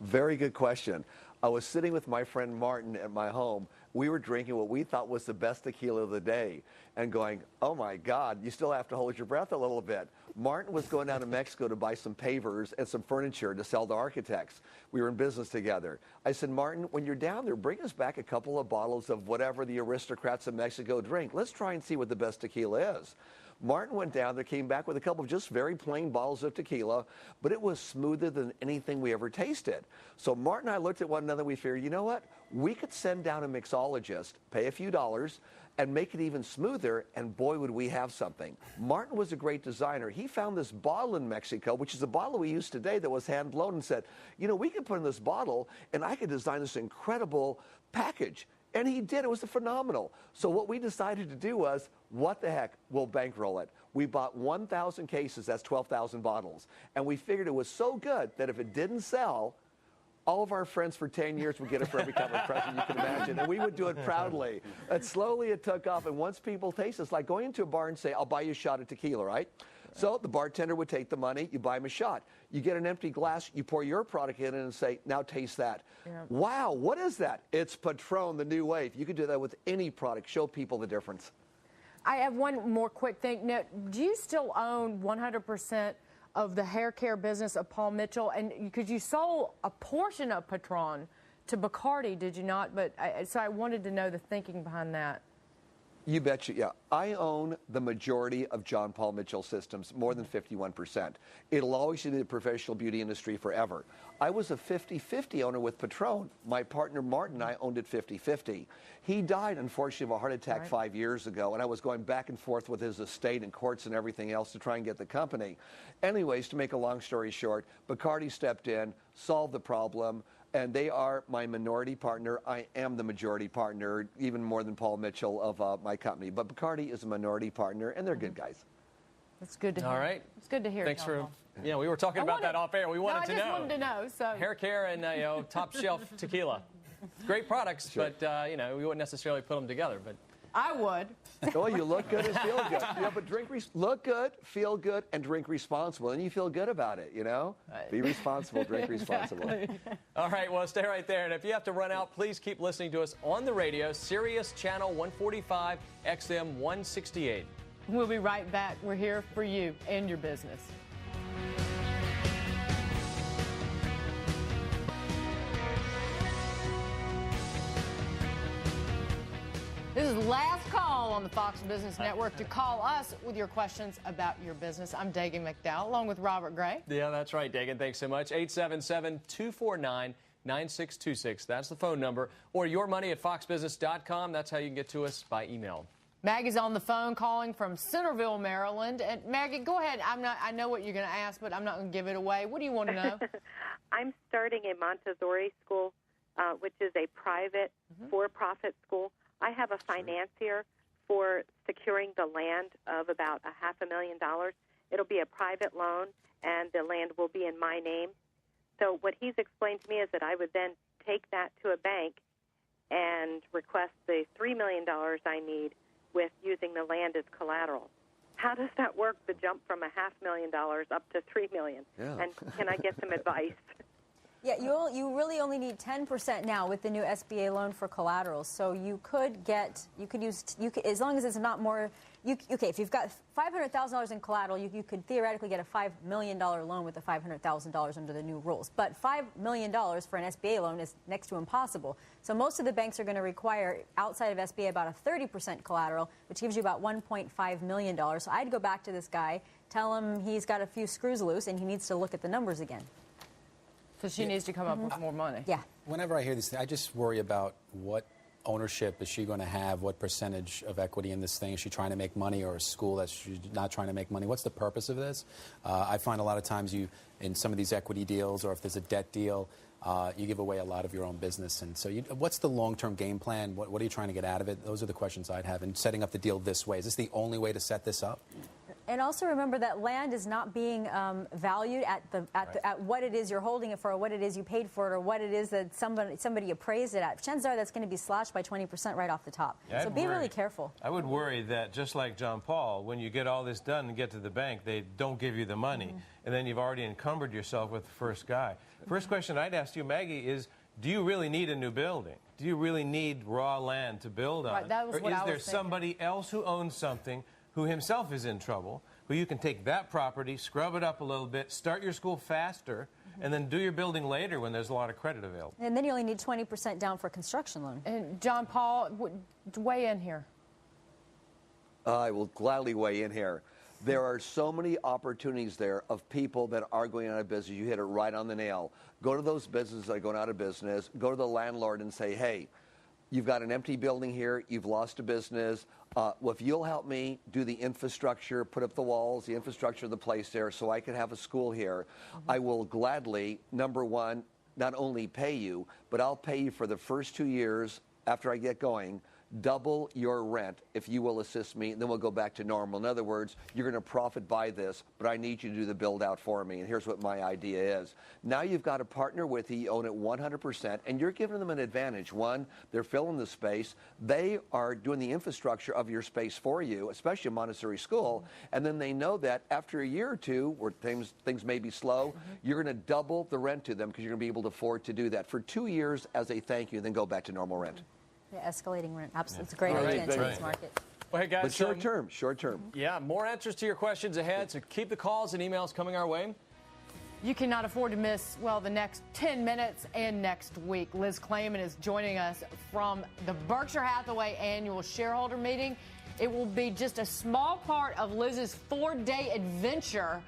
Very good question. I was sitting with my friend Martin at my home. We were drinking what we thought was the best tequila of the day and going, oh my God, you still have to hold your breath a little bit. Martin was going down to Mexico to buy some pavers and some furniture to sell to architects. We were in business together. I said, Martin, when you're down there, bring us back a couple of bottles of whatever the aristocrats of Mexico drink. Let's try and see what the best tequila is. Martin went down there, came back with a couple of just very plain bottles of tequila, but it was smoother than anything we ever tasted. So Martin and I looked at one another, we figured, you know what? We could send down a mixologist, pay a few dollars, and make it even smoother, and boy, would we have something. Martin was a great designer. He found this bottle in Mexico, which is a bottle we use today that was hand-blown, and said, you know, we could put in this bottle, and I could design this incredible package. And he did. It was phenomenal. So what we decided to do was, what the heck, we'll bankroll it. We bought 1,000 cases, that's 12,000 bottles. And we figured it was so good that if it didn't sell, all of our friends for 10 years would get it for every kind of present you can imagine, and we would do it proudly. And slowly it took off, and once people taste it, it's like going into a bar and say, I'll buy you a shot of tequila, right? So the bartender would take the money, you buy him a shot. You get an empty glass, you pour your product in it and say, now taste that. Yeah. Wow, what is that? It's Patron, the new wave. You could do that with any product. Show people the difference. I have one more quick thing. Now, do you still own 100% of the hair care business of Paul Mitchell? And because you sold a portion of Patron to Bacardi, did you not? But so I wanted to know the thinking behind that. You betcha, yeah. I own the majority of John Paul Mitchell Systems, more than 51%. It'll always be the professional beauty industry forever. I was a 50-50 owner with Patron. My partner Martin and I owned it 50-50. He died, unfortunately, of a heart attack 5 years ago, and I was going back and forth with his estate and courts and everything else to try and get the company. Anyways, to make a long story short, Bacardi stepped in, solved the problem, and they are my minority partner. I am the majority partner, even more than Paul Mitchell of my company. But Bacardi is a minority partner, and they're good guys. That's good to hear. All right. It's good to hear. Thanks for, yeah, we were talking about that off air. We wanted to know. I just wanted to know. So hair care and top shelf tequila. Great products, sure. But we wouldn't necessarily put them together. But I would. Oh, you look good and feel good. Yeah, but look good, feel good, and drink responsible. And you feel good about it, you know? Be responsible, drink responsible. All right, well, stay right there. And if you have to run out, please keep listening to us on the radio, Sirius Channel 145, XM 168. We'll be right back. We're here for you and your business. This is last call on the Fox Business Network to call us with your questions about your business. I'm Dagan McDowell, along with Robert Gray. Yeah, that's right, Dagan. Thanks so much. 877-249-9626. That's the phone number. Or yourmoney@foxbusiness.com. That's how you can get to us by email. Maggie's on the phone calling from Centerville, Maryland. And Maggie, go ahead. I know what you're going to ask, but I'm not going to give it away. What do you want to know? I'm starting a Montessori school, which is a private for-profit school. I have a financier for securing the land of about $500,000. It'll be a private loan, and the land will be in my name. So what he's explained to me is that I would then take that to a bank and request the $3 million I need with using the land as collateral. How does that work, the jump from $500,000 up to $3 million? Yeah. And can I get some advice? Yeah, you really only need 10% now with the new SBA loan for collateral. So you could use, as long as it's not more, okay, if you've got $500,000 in collateral, you could theoretically get a $5 million loan with the $500,000 under the new rules. But $5 million for an SBA loan is next to impossible. So most of the banks are going to require, outside of SBA, about a 30% collateral, which gives you about $1.5 million. So I'd go back to this guy, tell him he's got a few screws loose and he needs to look at the numbers again. So she needs to come up with more money. Yeah. Whenever I hear these things, I just worry about what ownership is she going to have, what percentage of equity in this thing. Is she trying to make money, or a school that's she's not trying to make money? What's the purpose of this? I find a lot of times in some of these equity deals, or if there's a debt deal, you give away a lot of your own business. And so what's the long-term game plan? What are you trying to get out of it? Those are the questions I'd have in setting up the deal this way. Is this the only way to set this up? And also remember that land is not being valued at what it is you're holding it for, or what it is you paid for it, or what it is that somebody appraised it at. Chances are that's going to be slashed by 20% right off the top. Yeah, so be really careful. I would worry that, just like John Paul, when you get all this done and get to the bank, they don't give you the money, and then you've already encumbered yourself with the first guy. First question I'd ask you, Maggie, is do you really need a new building? Do you really need raw land to build on? Right, that was or what is I there was thinking. somebody else who owns something who himself is in trouble, who you can take that property, scrub it up a little bit, start your school faster, and then do your building later when there's a lot of credit available? And then you only need 20% down for a construction loan. And John Paul, weigh in here. I will gladly weigh in here. There are so many opportunities there of people that are going out of business. You hit it right on the nail. Go to those businesses that are going out of business. Go to the landlord and say, hey, you've got an empty building here. You've lost a business. Well, if you'll help me do the infrastructure, put up the walls, the infrastructure of the place there so I can have a school here, I will gladly, number one, not only pay you, but I'll pay you for the first 2 years after I get going, double your rent if you will assist me, and then we'll go back to normal. In other words, you're going to profit by this, but I need you to do the build out for me, and here's what my idea is. Now you've got a partner with you, you own it 100%, and you're giving them an advantage. One, they're filling the space. They are doing the infrastructure of your space for you, especially a Montessori school, and then they know that after a year or two, where things may be slow, you're going to double the rent to them because you're going to be able to afford to do that for 2 years as a thank you, then go back to normal rent. Yeah, escalating rent. Absolutely. It's a great idea in today's market. Well, hey, guys. But short term. Yeah, more answers to your questions ahead, so keep the calls and emails coming our way. You cannot afford to miss, well, the next 10 minutes and next week. Liz Clayman is joining us from the Berkshire Hathaway annual shareholder meeting. It will be just a small part of Liz's 4-day adventure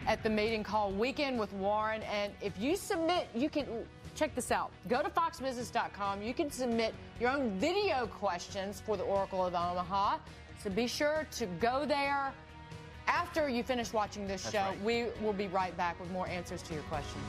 at the meeting called Weekend with Warren. And if you submit, you can... Check this out. Go to foxbusiness.com. You can submit your own video questions for the Oracle of Omaha. So be sure to go there after you finish watching this show. Right. We will be right back with more answers to your questions.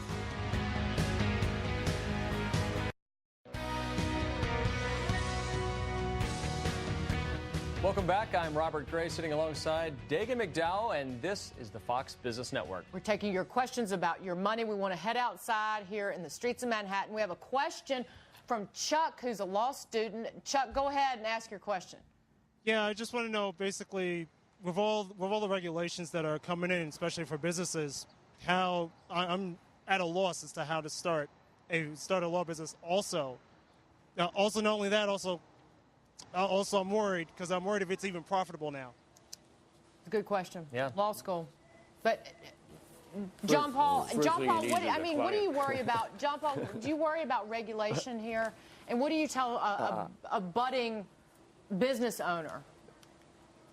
Welcome back. I'm Robert Gray, sitting alongside Dagan McDowell, and this is the Fox Business Network. We're taking your questions about your money. We want to head outside here in the streets of Manhattan. We have a question from Chuck, who's a law student. Chuck, go ahead and ask your question. Yeah, I just want to know, basically, with all the regulations that are coming in, especially for businesses, how I'm at a loss as to how to start a law business. Also, not only that, also I'm worried because I'm worried if it's even profitable now. Good question. Yeah. Law school. But John Paul, what do you worry about? John Paul, do you worry about regulation here? And what do you tell a budding business owner?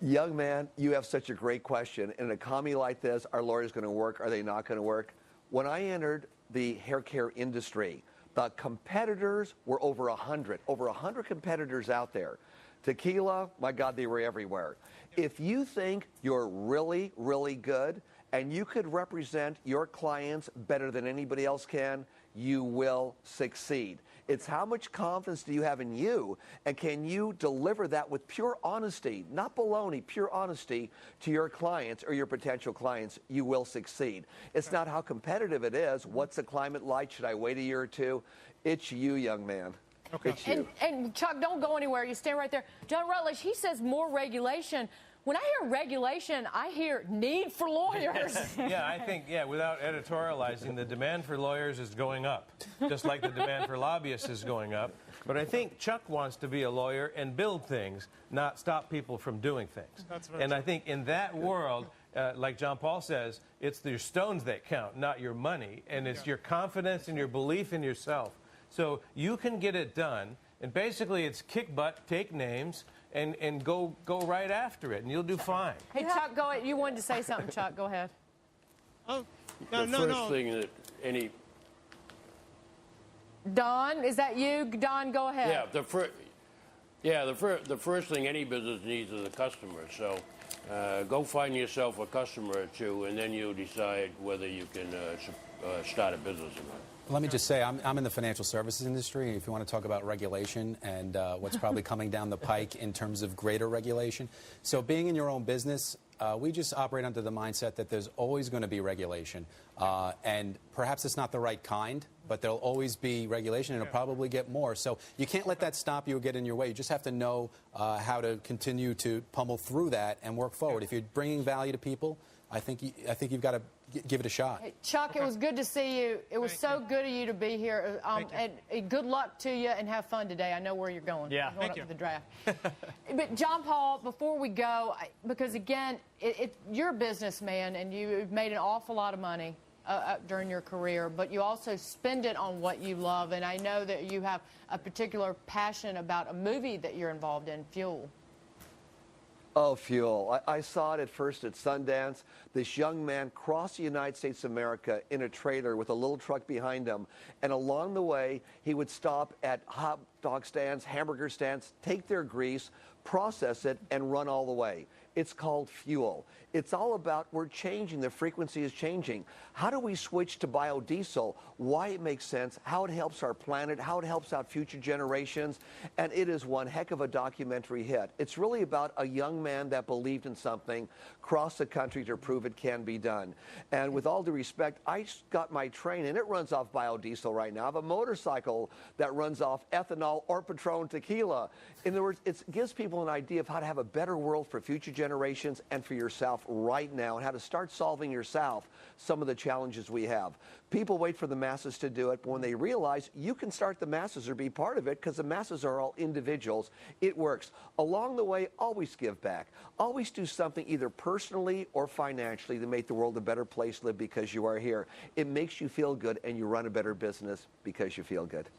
Young man, you have such a great question. In an economy like this, are lawyers going to work? Are they not going to work? When I entered the hair care industry, the competitors were over 100 competitors out there. Tequila, my God, they were everywhere. If you think you're really, really good and you could represent your clients better than anybody else can, you will succeed. It's how much confidence do you have in you, and can you deliver that with pure honesty, not baloney, pure honesty to your clients or your potential clients, you will succeed. It's not how competitive it is. What's the climate like? Should I wait a year or two? It's you, young man. Okay. And Chuck, don't go anywhere. You stay right there. John Rutledge, he says more regulation. When I hear regulation, I hear need for lawyers. Yeah, I think, without editorializing, the demand for lawyers is going up, just like the demand for lobbyists is going up. But I think Chuck wants to be a lawyer and build things, not stop people from doing things. That's very and true. I think in that world, like John Paul says, it's your stones that count, not your money. And it's your confidence and your belief in yourself. So you can get it done. And basically, it's kick butt, take names, and go right after it, and you'll do fine. Hey, Chuck, go ahead. You wanted to say something, Chuck. Go ahead. Oh, The first thing that any Don, is that you? Don, go ahead. the first thing any business needs is a customer. So go find yourself a customer or two, and then you'll decide whether you can start a business or not. Let me just say, I'm in the financial services industry. If you want to talk about regulation and what's probably coming down the pike in terms of greater regulation. So being in your own business, we just operate under the mindset that there's always going to be regulation. And perhaps it's not the right kind, but there'll always be regulation, and it'll probably get more. So you can't let that stop you or get in your way. You just have to know how to continue to pummel through that and work forward. If you're bringing value to people, I think you've got to give it a shot. Hey, Chuck, it was good to see you. It was so good of you to be here. And good luck to you, and have fun today. I know where you're going. Yeah. You're going up to the draft. But John Paul, before we go, because again, you're a businessman, and you've made an awful lot of money during your career, but you also spend it on what you love. And I know that you have a particular passion about a movie that you're involved in, Fuel. Oh, Fuel. I saw it at first at Sundance. This young man crossed the United States of America in a trailer with a little truck behind him. And along the way, he would stop at hot dog stands, hamburger stands, take their grease, process it, and run all the way. It's called Fuel. It's all about we're changing. The frequency is changing. How do we switch to biodiesel? Why it makes sense, how it helps our planet, how it helps out future generations. And it is one heck of a documentary hit. It's really about a young man that believed in something, crossed the country to prove it can be done. And with all due respect, I got my train, and it runs off biodiesel right now. I have a motorcycle that runs off ethanol or Patron tequila. In other words, it gives people an idea of how to have a better world for future generations and for yourself right now, and how to start solving yourself some of the challenges we have. People wait for the masses to do it, but when they realize you can start the masses or be part of it, because the masses are all individuals, it works. Along the way, always give back. Always do something either personally or financially to make the world a better place to live because you are here. It makes you feel good, and you run a better business because you feel good.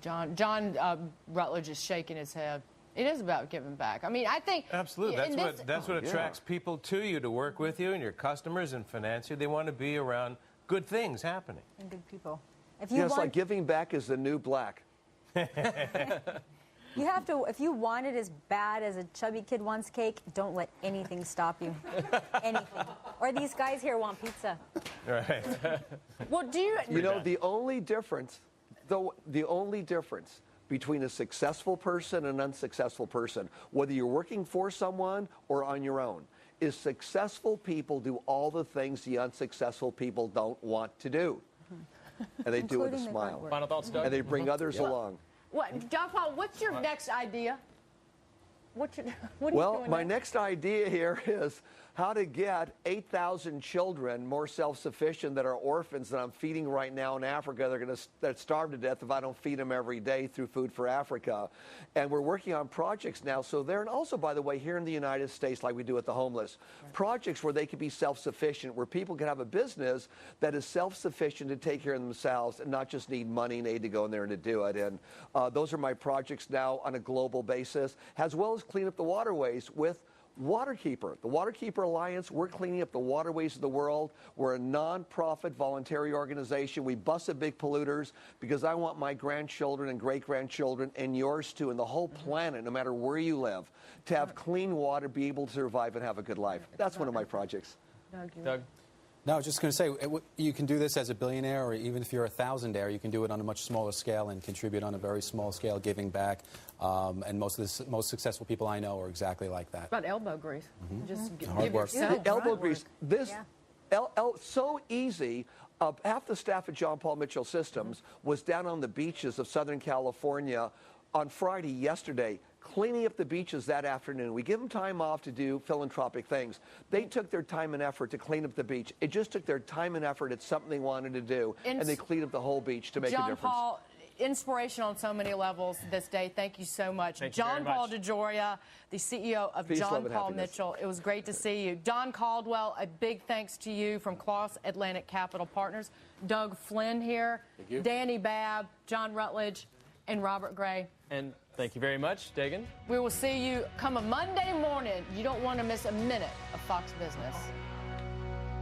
John Rutledge is shaking his head. It is about giving back. I mean, I think... Absolutely. That's what attracts people to you, to work with you, and your customers and finance you. They want to be around good things happening. And good people. It's like giving back is the new black. You have to, if you want it as bad as a chubby kid wants cake, don't let anything stop you. Anything. Or these guys here want pizza. Right. Well, do you... You know, the only difference between a successful person and an unsuccessful person, whether you're working for someone or on your own, is successful people do all the things the unsuccessful people don't want to do. And they do it with a smile. Final thoughts, Doug? And they bring others along. What, John Paul, what's your next idea? What are you Well, doing my next idea here is how to get 8,000 children more self-sufficient that are orphans that I'm feeding right now in Africa. They're going to starve to death if I don't feed them every day through Food for Africa. And we're working on projects now. So there, and also, by the way, here in the United States, like we do with the homeless, projects where they can be self-sufficient, where people can have a business that is self-sufficient to take care of themselves and not just need money and aid to go in there and to do it. And those are my projects now on a global basis, as well as clean up the waterways with Waterkeeper. The Waterkeeper Alliance, we're cleaning up the waterways of the world. We're a non-profit voluntary organization. We busted big polluters because I want my grandchildren and great-grandchildren and yours too, and the whole planet, no matter where you live, to have clean water, be able to survive and have a good life. That's one of my projects. Doug? No, I was just going to say, you can do this as a billionaire, or even if you're a thousandaire, you can do it on a much smaller scale and contribute on a very small scale, giving back. And most successful people I know are exactly like that. About elbow grease. Just Hard give work. yourself Elbow grease. So easy. Half the staff at John Paul Mitchell Systems was down on the beaches of Southern California on Friday yesterday, cleaning up the beaches that afternoon. We give them time off to do philanthropic things. They took their time and effort to clean up the beach. It just took their time and effort at something they wanted to do, and they cleaned up the whole beach to make a difference. John Paul, inspirational on so many levels this day. Thank you so much. Thank you John very Paul much. DeGioia, the CEO of Peace, John love, and Paul happiness. Mitchell. It was great to see you. Don Caldwell, a big thanks to you from Cross Atlantic Capital Partners. Doug Flynn here. Thank you. Danny Babb, John Rutledge, and Robert Gray. And thank you very much, Dagan. We will see you come a Monday morning. You don't want to miss a minute of Fox Business.